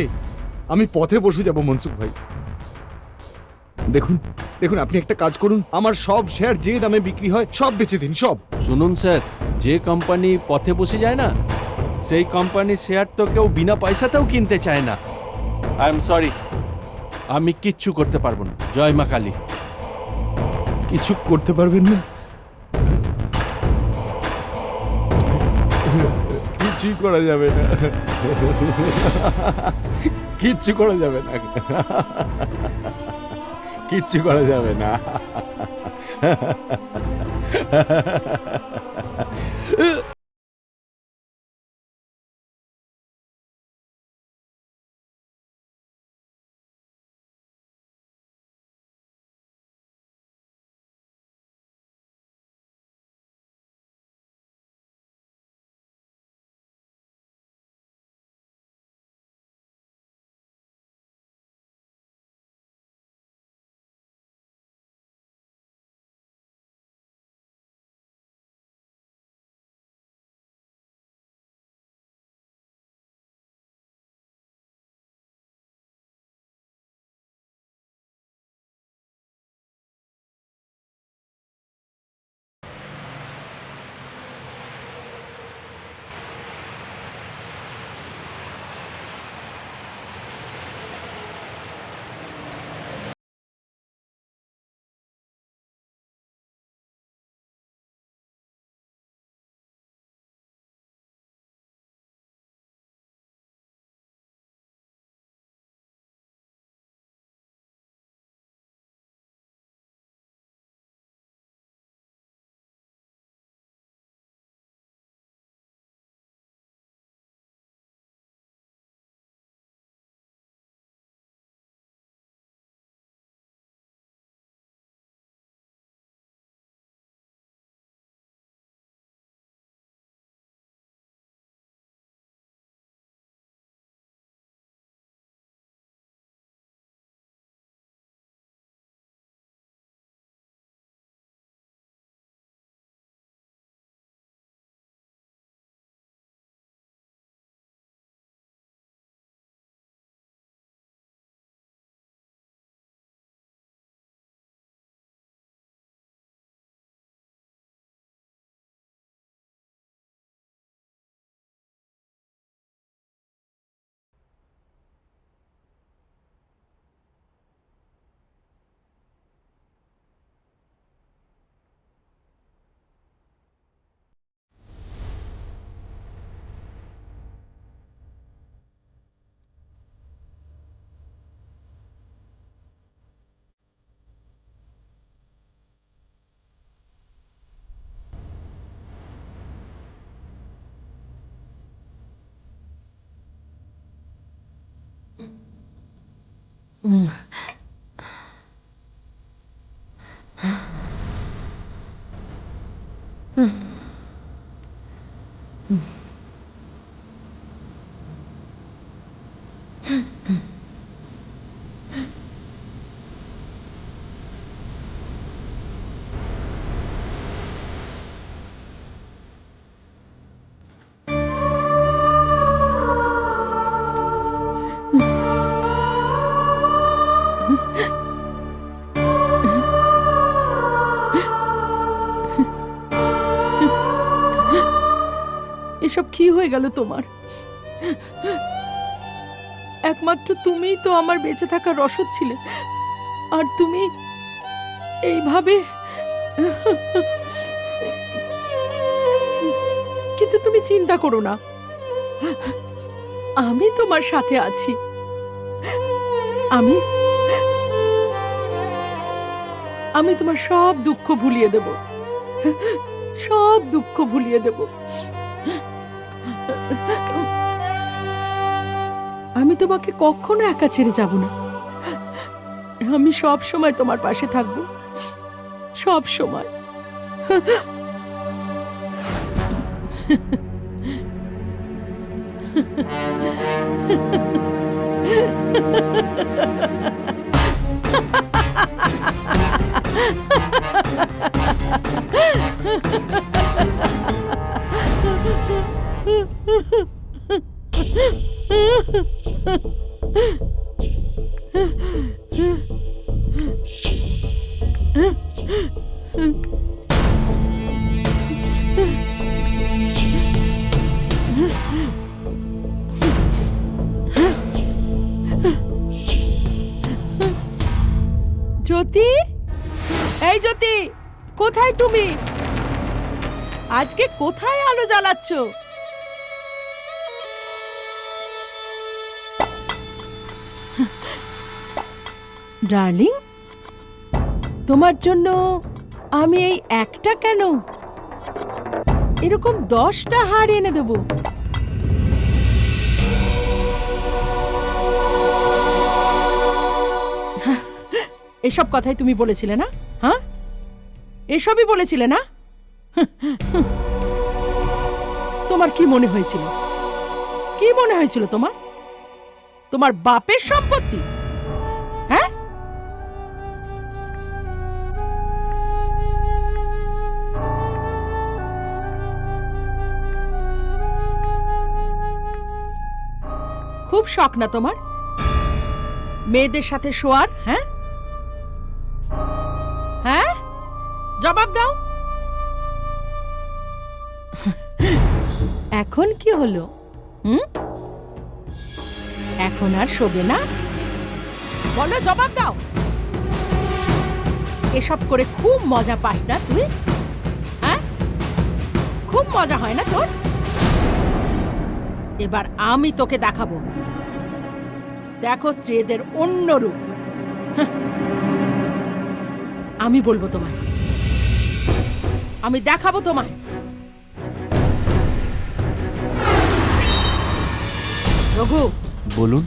আমি পথে বসে যাব মনসুখ ভাই। দেখুন দেখুন, আপনি একটা কাজ করুন, আমার সব শেয়ার যে দামে বিক্রি হয় সব বেচে দিন, সব। শুনুন স্যার, যে কোম্পানি পথে বসে যায় না, সেই কোম্পানির শেয়ার তো কেউ বিনা পয়সাতেও কিনতে চায় না। আই এম সরি, আমি কিচ্ছু করতে পারবো না। জয় মা কালী। কিছু করতে পারবেন না? কিছুই করা যাবে না, কিচ্ছু করা যাবে না, কিচ্ছু করা যাবে না। এসব কি হয়ে গেল তোমার? একমাত্র তুমিই তো আমার বেঁচে থাকার রসদ ছিলে, আর তুমি এইভাবে। কিন্তু তুমি চিন্তা করো না, আমি তোমার সাথে আছি। আমি তোমার সব দুঃখ ভুলিয়ে দেব, সব দুঃখ ভুলিয়ে দেব। আমি তোমাকে কখনো একা ছেড়ে যাব না। আমি সব সময় তোমার পাশে থাকবো, সব সময়। জ্যোতি, এই জ্যোতি, কোথায় তুমি? আজকে কোথায় আলো জ্বালাচ্ছ? ডার্লিং, তোমার জন্য আমি এই একটা কেন, এরকম 10টা হার এনে দেব। এসব কথাই তুমি বলেছিলে না? হ্যাঁ, এসবই বলেছিলে না? তোমার কি মনে হয়েছিল? কি মনে হয়েছিল তোমার? তোমার বাপের সম্পত্তি? হ্যাঁ, খুব শখ না তোমার মেয়েদের সাথে শোয়ার? হ্যাঁ হ্যাঁ, জবাব দাও। এখন কি হলো? এখন আর শোবে না? বলো, জবাব দাও। এসব করে খুব মজা পাস না তুই? হ্যাঁ, খুব মজা হয় না তোর? এবার আমি তোকে দেখাবো। দেখো স্ত্রীদের অন্য রূপ। আমি বলবো তোমায়, আমি দেখাবো তোমায়। রঘু, বলুন।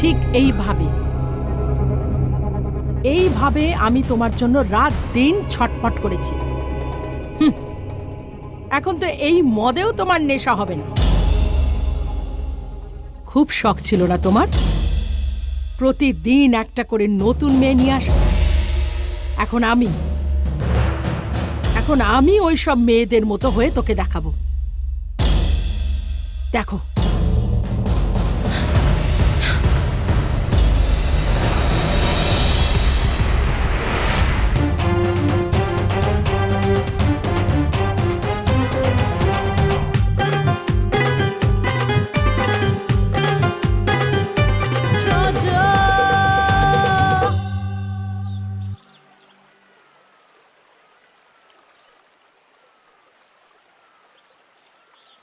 ঠিক এইভাবে আমি তোমার জন্য রাত দিন ছটফট করেছি। এখন তো এই মদেও তোমার নেশা হবে না। খুব শখ ছিল না তোমার প্রতিদিন একটা করে নতুন মেয়ে নিয়ে আসা? এখন আমি ওই সব মেয়েদের মতো হয়ে তোকে দেখাবো। দেখো,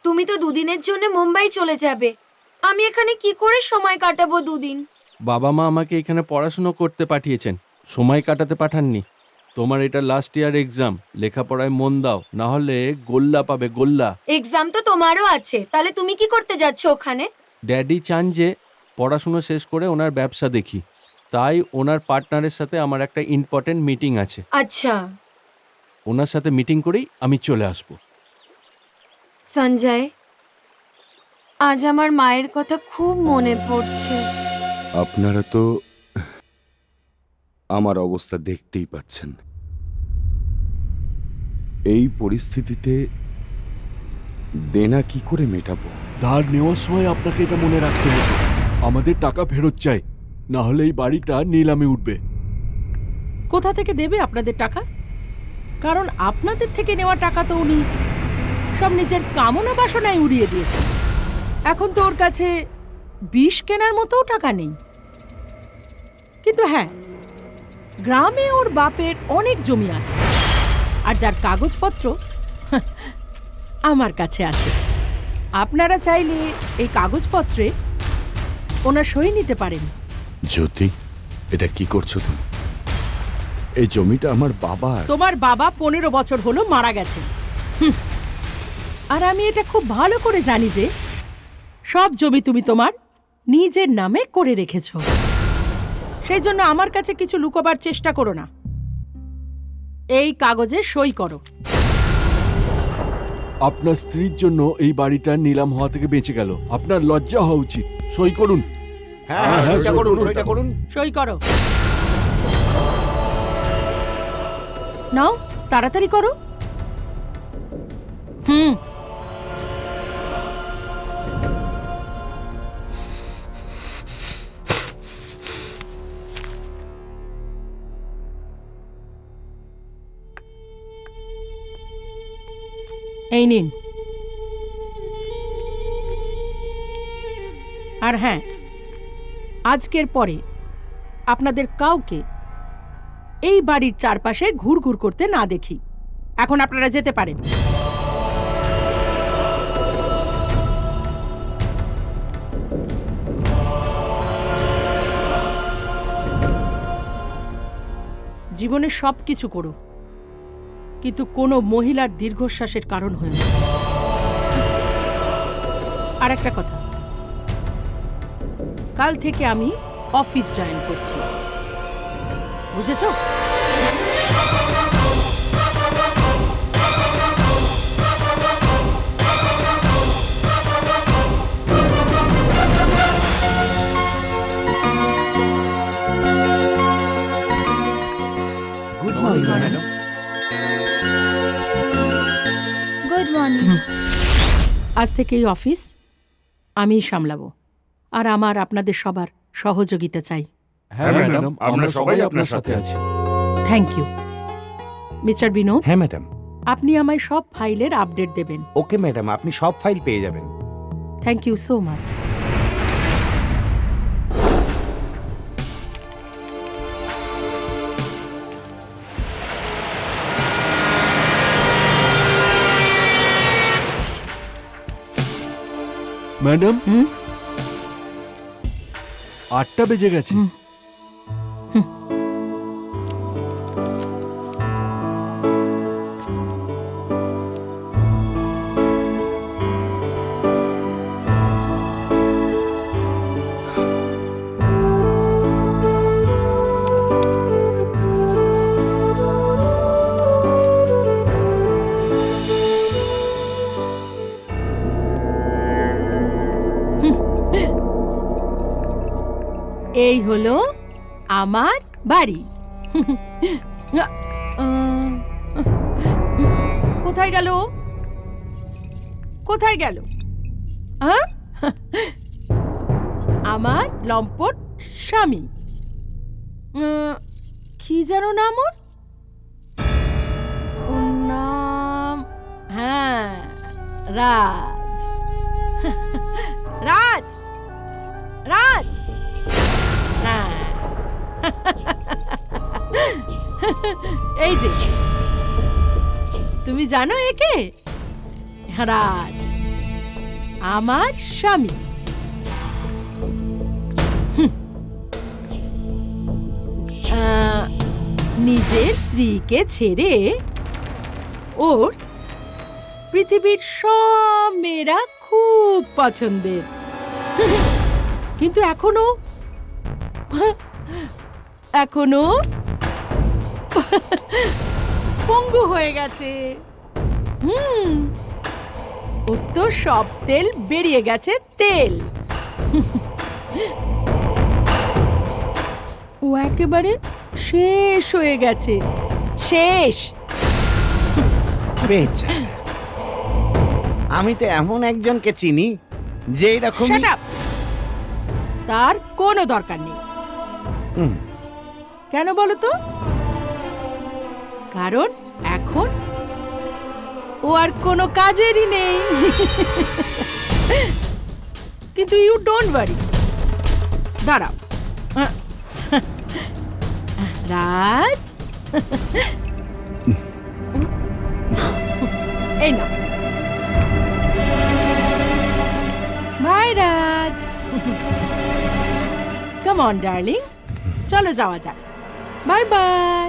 তুমি তো দুদিনের জন্য মুম্বাই চলে যাবে, আমি এখানে কি করে সময় কাটাবো দুদিন? বাবা মা আমাকে এখানে পড়াশুনো করতে পাঠিয়েছেন, সময় কাটাতে পাঠাননি। তোমার এটা লাস্ট ইয়ার এক্সাম, লেখাপড়ায় মন দাও, না হলে গোল্লা পাবে গোল্লা। এক্সাম তো তোমারও আছে, তাহলে তুমি কি করতে যাচ্ছ ওখানে? ড্যাডি চান যে পড়াশুনো শেষ করে ওনার ব্যবসা দেখি, তাই ওনার পার্টনারের সাথে আমার একটা ইম্পর্টেন্ট মিটিং আছে। আচ্ছা ওনার সাথে মিটিং করেই আমি চলে আসবো। সঞ্জয়, আজ আমার মায়ের কথা খুব মনে পড়ছে। আপনারা তো আমার অবস্থা দেখতেই পাচ্ছেন। এই পরিস্থিতিতে দেনা কি করে মেটাবো? ধার নেওয়ার সময় আপনাকে এটা মনে রাখতে হবে, আমাদের টাকা ফেরত চাই, না হলে এই বাড়িটা নিলামে উঠবে। কোথা থেকে দেবে আপনাদের টাকা? কারণ আপনাদের থেকে নেওয়া টাকা তো উনি সব নিজের কামনা বাসনায় উড়িয়ে দিয়েছেন। এখন তো ওর কাছে বিষ কেনার মতোও টাকা নেই। কিন্তু হ্যাঁ, গ্রামে ওর বাপের অনেক জমি আছে, আর যার কাগজপত্র আমার কাছে আছে। আপনারা চাইলে এই কাগজপত্রে ওনার সই নিতে পারেন। জ্যোতি, এটা কি করছো তুমি? এই জমিটা আমার বাবার। তোমার বাবা 15 বছর হলো মারা গেছে। আর আমি এটা খুব ভালো করে জানি যে সব জমি তুমি তোমার নিজের নামে করে রেখেছ। সেই জন্য আমার কাছে কিছু লুকোবার চেষ্টা করো না। এই কাগজে সই করো। আপনার স্ত্রীর জন্য এই বাড়িটা নিলাম হওয়া থেকে বেঁচে গেল, আপনার লজ্জা হওয়া উচিত। সই করুন। হ্যাঁ, সইটা করুন। সই করো। নাও, তাড়াতাড়ি করো। এই নিন। আর হ্যাঁ, আজকের পরে আপনাদের কাউকে এই বাড়ির চারপাশে ঘুরঘুর করতে না দেখি। এখন আপনারা যেতে পারেন। জীবনে সব কিছু করো, কিন্তু কোনো মহিলার দীর্ঘশ্বাসের কারণ হয়ে না। আর একটা কথা, কাল থেকে আমি অফিস জয়েন করছি, বুঝেছো? Good morning. আজ থেকে এই অফিস আমিই সামলাবো, আর আমার আপনাদের সবার সহযোগিতা চাই। হ্যাঁ ম্যাডাম, আমরা সবাই আপনার সাথে আছি। Thank you. মিস্টার বিনোদ, হ্যাঁ ম্যাডাম। আপনি আমায় সব ফাইলের আপডেট দেবেন। ওকে ম্যাডাম, আপনি সব ফাইল পেয়ে যাবেন। Thank you so much. Madam, হুম 8টা বেজে গেছে। হুম। এই হলো আমার বাড়ি। কোথায় গেল? কোথায় গেল? হ্যাঁ? আমার লম্পট স্বামী। কি যেন নাম ওর? ওর নাম, হ্যাঁ, রাজ। রাজ, রাজ। হ্যাঁ। এই যে, তুমি জানো একে? রাজ আমার স্বামী। নিজের স্ত্রীকে ছেড়ে ওর পৃথিবীর সব মেয়েরা খুব পছন্দের, কিন্তু এখনো পঙ্গু হয়ে গেছে। ওর তো সব তেল বেরিয়ে গেছে, তেল। ও একেবারে শেষ হয়ে গেছে, শেষ। বেচারা, আমি তো এমন একজনকে চিনি যে এরকম। Shut up! তার কোনো দরকার নেই। কেন বলো তো? কারণ এখন ও আর কোনো কাজেরই নেই। কিন্তু ইউ ডোন্ট ওয়ারি, দাঁড়াও। রাজ, এই না। Bye Raj. Come on darling, চলো যাওয়া যাক। Bye bye.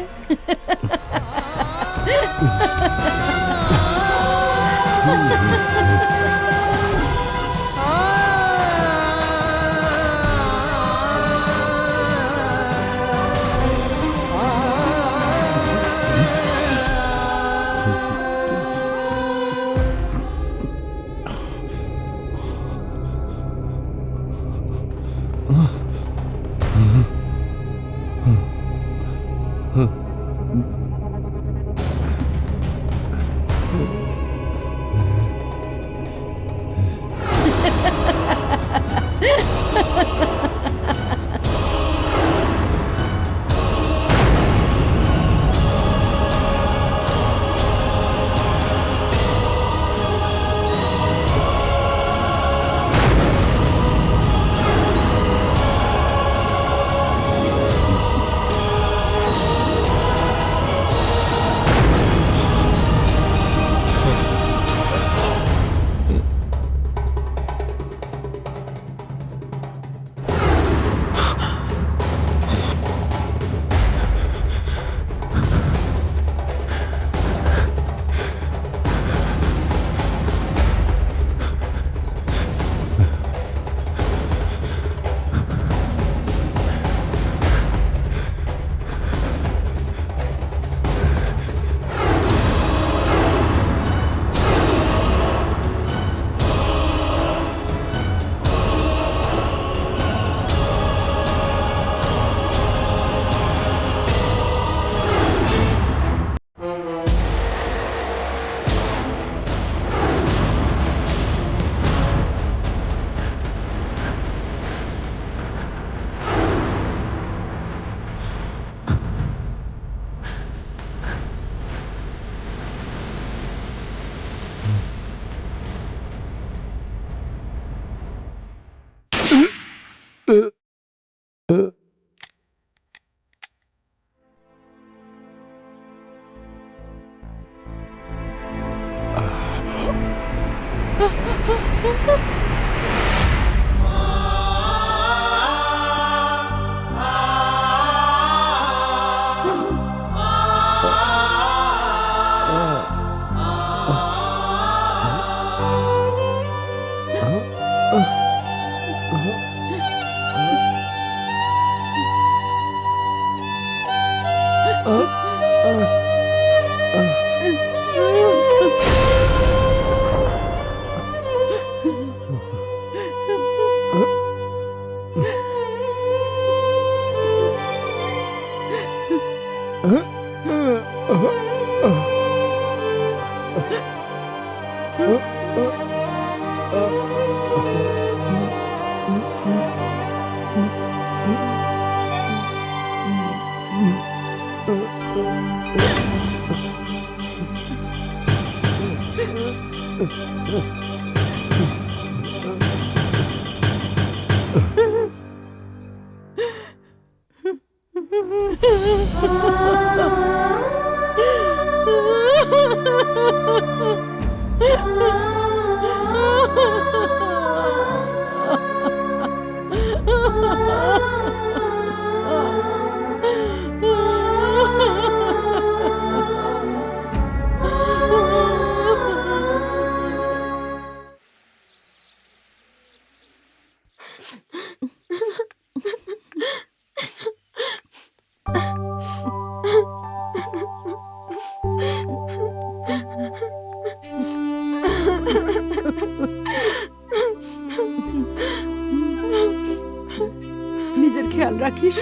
নিজের খেয়াল রাখিস।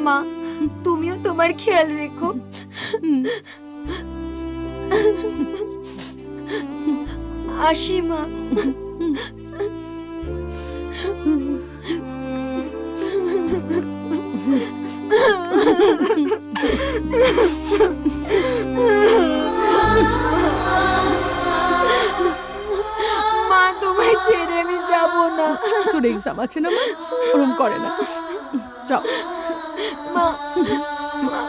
মা, তুমিও তোমার খেয়াল রেখো। আসি মা। মা, তোমায় ছেড়ে আমি যাব না। তোর এক্সাম আছে না মা, ওরম করে না, যাও। মা, মা,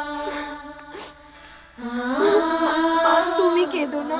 মা, তুমি কেঁদো না।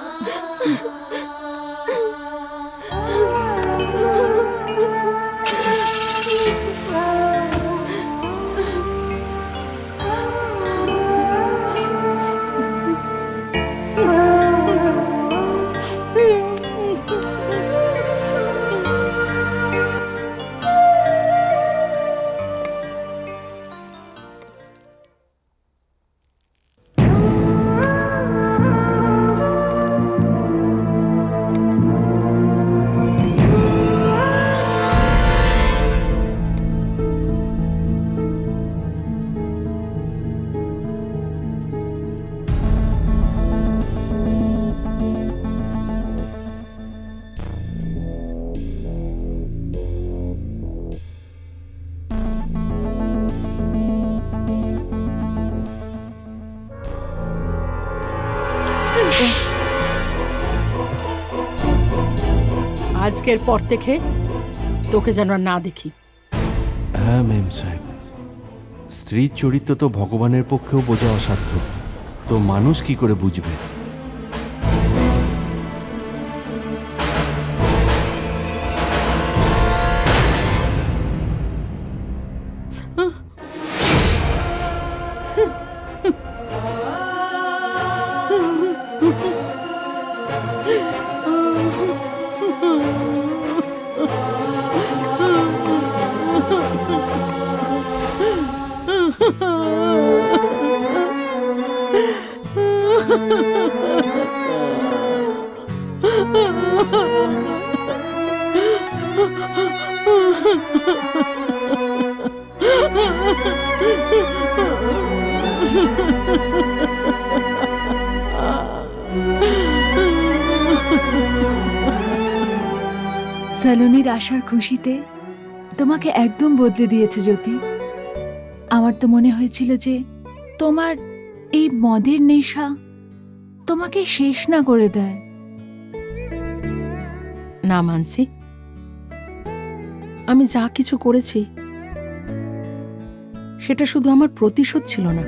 আজকের পর থেকে তোকে যেন আর না দেখি। হ্যাঁ মেম সাহেব, স্ত্রীর চরিত্র তো ভগবানের পক্ষেও বোঝা অসাধ্য, তো মানুষ কি করে বুঝবে? সালোনির আসার খুশিতে তোমাকে একদম বদলে দিয়েছে জ্যোতি। আমার তো মনে হয়েছিল যে তোমার এই মদের নেশা তোমাকে শেষ না করে দেয়। না মানসি, আমি যা কিছু করেছি সেটা শুধু আমার প্রতিশোধ ছিল না,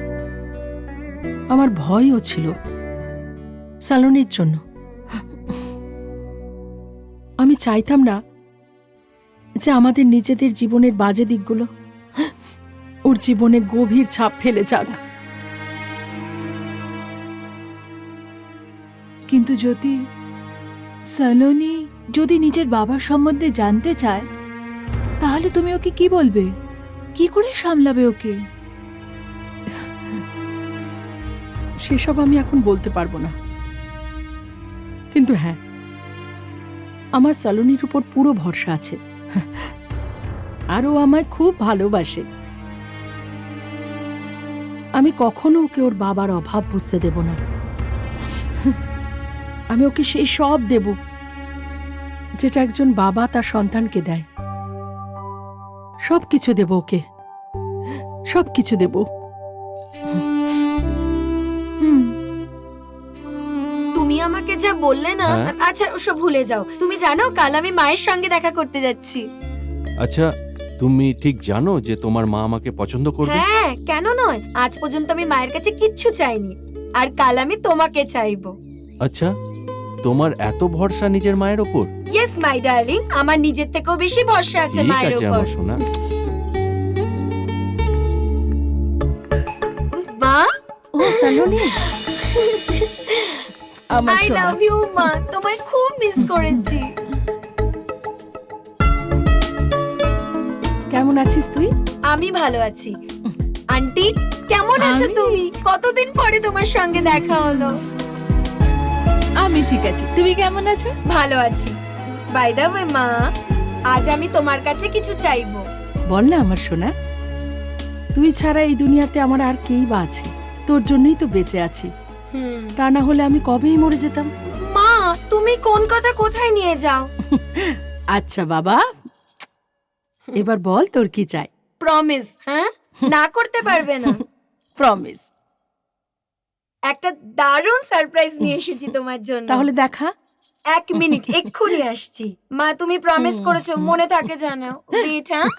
আমার ভয়ও ছিল সালোনির জন্য। আমি চাইতাম না যে আমাদের নিজেদের জীবনের বাজে দিকগুলো ওর জীবনে গভীর ছাপ ফেলে যাক। কিন্তু জ্যোতি, সালোনি যদি নিজের বাবার সম্বন্ধে জানতে চায়, তাহলে তুমি ওকে কি বলবে? কি করে সামলাবে ওকে? সেসব আমি এখন বলতে পারবো না, কিন্তু হ্যাঁ, আমার সালোনির উপর পুরো ভরসা আছে, আর ও আমায় খুব ভালোবাসে। আমি কখনো ওকে ওর বাবার অভাব বুঝতে দেব না। আমি ওকে সেই সব দেব যেটা একজন বাবা তার সন্তানকে দেয়। সবকিছু দেব ওকে, সবকিছু দেব। তুমি আমাকে যা বললে না, হ্যাঁ? আচ্ছা ওসব ভুলে যাও। তুমি জানো কাল আমি মায়ের সঙ্গে দেখা করতে যাচ্ছি। আচ্ছা, তুমি ঠিক জানো যে তোমার মা আমাকে পছন্দ করবে? হ্যাঁ, কেন নয়? আজ পর্যন্ত আমি মায়ের কাছে কিচ্ছু চাইনি, আর কাল আমি তোমাকে চাইবো। আচ্ছা, তোমার এত ভরসা নিজের মায়ের ওপর? ইয়েস মাই ডার্লিং, আমার নিজের থেকেও বেশি ভরসা আছে ঠিক মায়ের আছে উপর। আমার সোনা। মা, ও সালোনি, আমার আই সোনা। লাভ ইউ মা, তোমায় খুব মিস করেছি। কেমন আছিস তুই? আমি ভালো আছি। আন্টি কেমন আছো আমি- তুমি? কতদিন পরে তোমার সঙ্গে দেখা হলো। আমি ঠিক আছি, তুমি কেমন আছো? ভালো আছি। বাই দ্য ওয়ে মা, আজ আমি তোমার কাছে কিছু চাইবো। বল না আমার সোনা, তুই ছাড়া এই দুনিয়াতে আমার আর কেই বা আছে? তোর জন্যই তো বেঁচে আছি, তা না হলে আমি কবেই মরে যেতাম। মা, তুমি কোন কথা কোথায় নিয়ে যাও? আচ্ছা বাবা, এবার বল তোর কি চাই। প্রমিস, হ্যাঁ? না করতে পারবে না। প্রমিস। একটা দারুণ সারপ্রাইজ নিয়ে এসেছি তোমার জন্য। তাহলে দেখা। 1 মিনিট, এক্ষুনি আসছি। মা, তুমি প্রমিস করেছো, মনে থাকে জানো? ওয়েট, হ্যাঁ?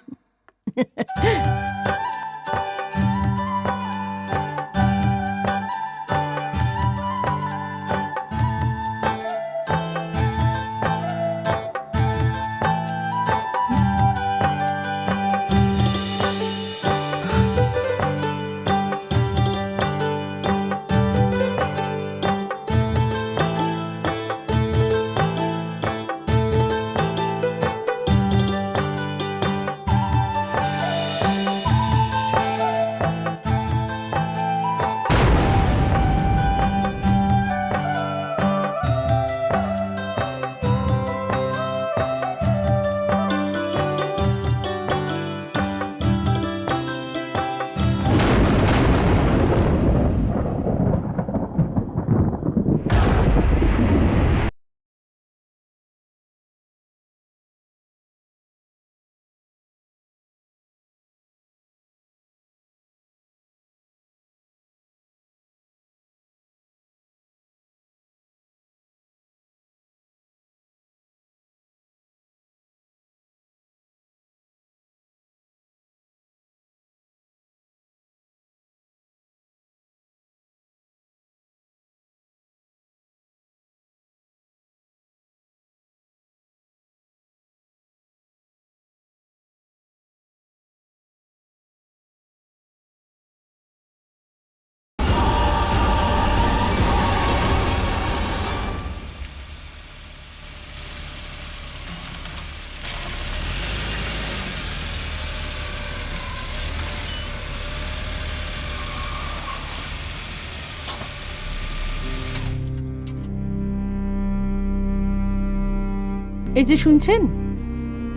এই যে শুনছেন,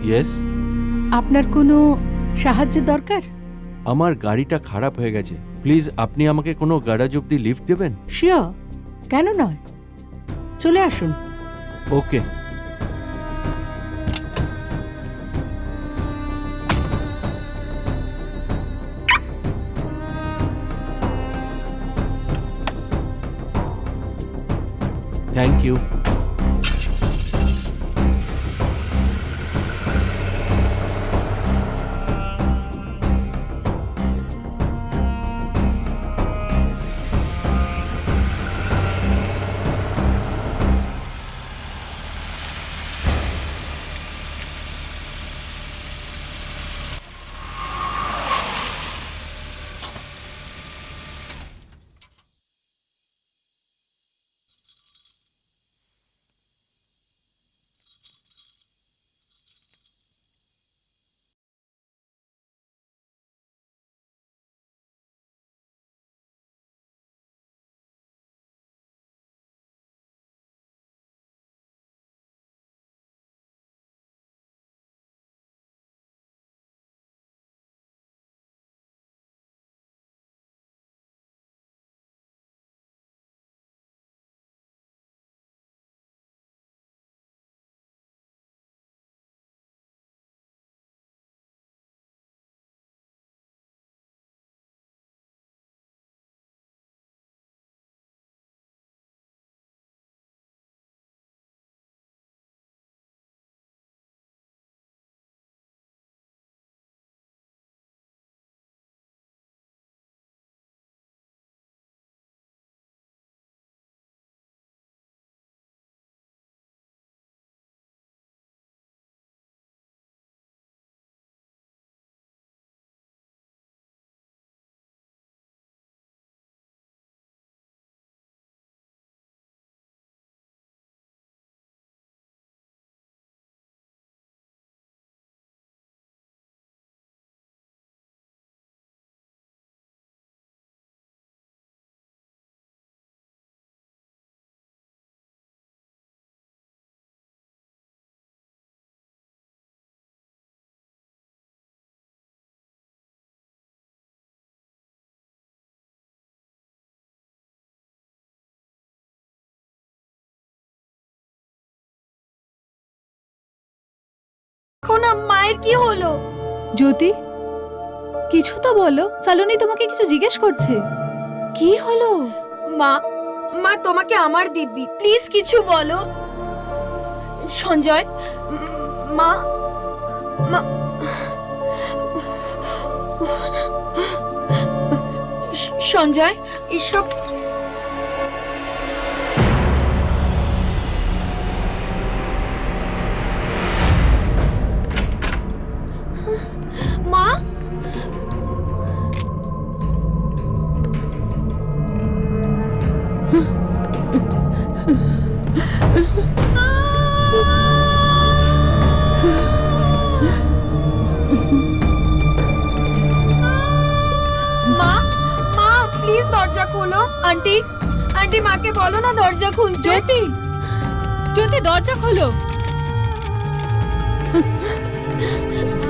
ইয়েস, আপনার কোনো সাহায্যের দরকার? আমার গাড়িটা খারাপ হয়ে গেছে, প্লিজ আপনি আমাকে কোনো গ্যারাজ অব্দি লিফট দেবেন? শিওর, কেন নয়, চলে আসুন। ওকে। Thank you. দেখো না মায়ের কি হলো। জ্যোতি, কিছু তো বলো, সালোনি তোমাকে কিছু জিজ্ঞেস করছে। কি হলো? মা, মা তোমাকে আমার দিব্যি, প্লিজ কিছু বলো। সঞ্জয়, মা, মা, সঞ্জয়, এসব মা, মা, মা প্লিজ দরজা খোলো। আন্টি, আন্টি মাকে বলো না দরজা খুলতে। জ্যোতি, জ্যোতি দরজা খোলো।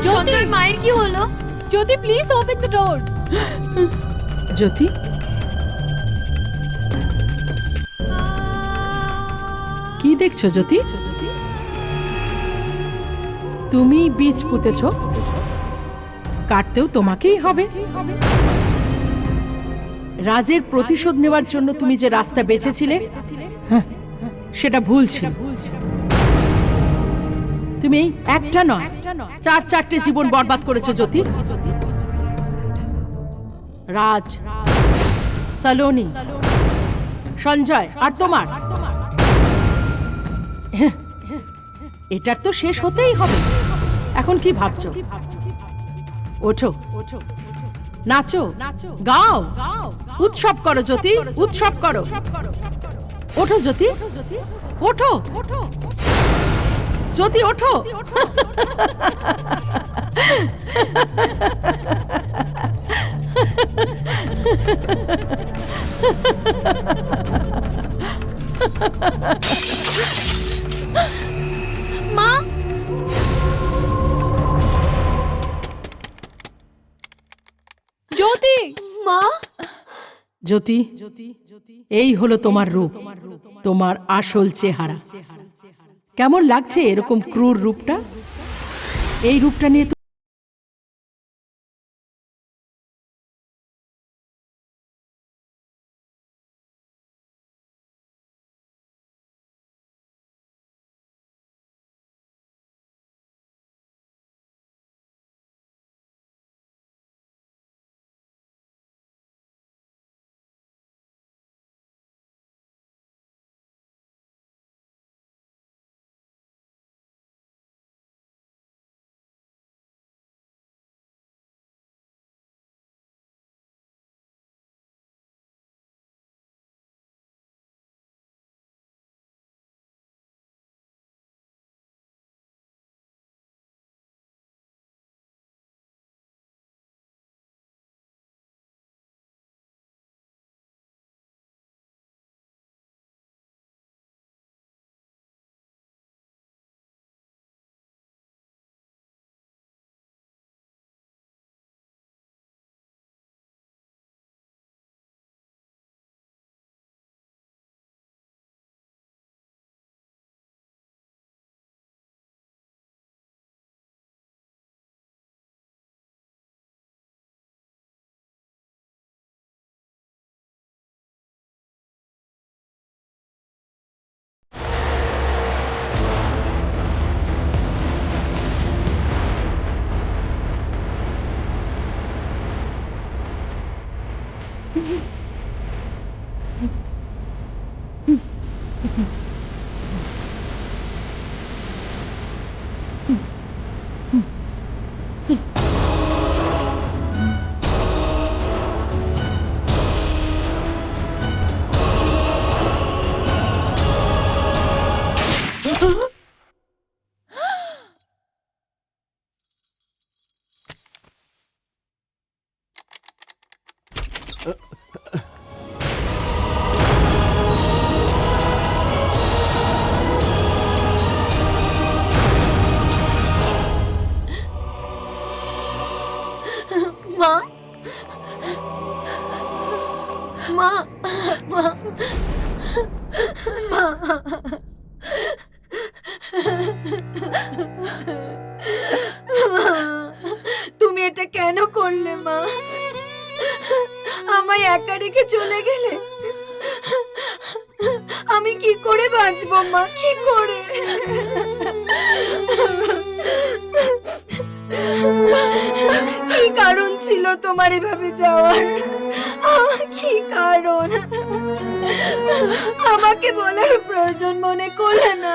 সঞ্জয় মায়ের কি হলো? জ্যোতি প্লিজ ওপেন দ্য ডোর। জ্যোতি, কি দেখছো জ্যোতি? তুমি বীজ পুঁতেছ, কাটতেও তোমাকেই হবে। রাজের প্রতিশোধ নেওয়ার জন্য তুমি যে রাস্তা বেছেছিলে, হ্যাঁ, সেটা ভুল ছিল। তুমি একটা নয়, 4-4টে জীবন বরবাদ করেছো জ্যোতি। রাজ, সালোনি, সঞ্জয় আর তোমার। এটার তো শেষ হতেই হবে। এখন কি ভাবছো? ওঠো, নাচো, গাও, উৎসব করো জ্যোতি, উৎসব করো। ওঠো জ্যোতি, ওঠো জ্যোতি, ওঠো। মা, জ্যোতি, মা, জ্যোতি, এই হলো তোমার রূপ, তোমার আসল চেহারা। কেমন লাগছে এরকম ক্রূর রূপটা? এই রূপটা নিয়ে মা, মা, মা, মা, একা রেখে চলে গেলে আমি কি করে বাঁচবো মা, কি করে? কি কারণ ছিল তোমার এভাবে যাওয়ার? কি কারণ? আমাকে বলার প্রয়োজন মনে করলে না?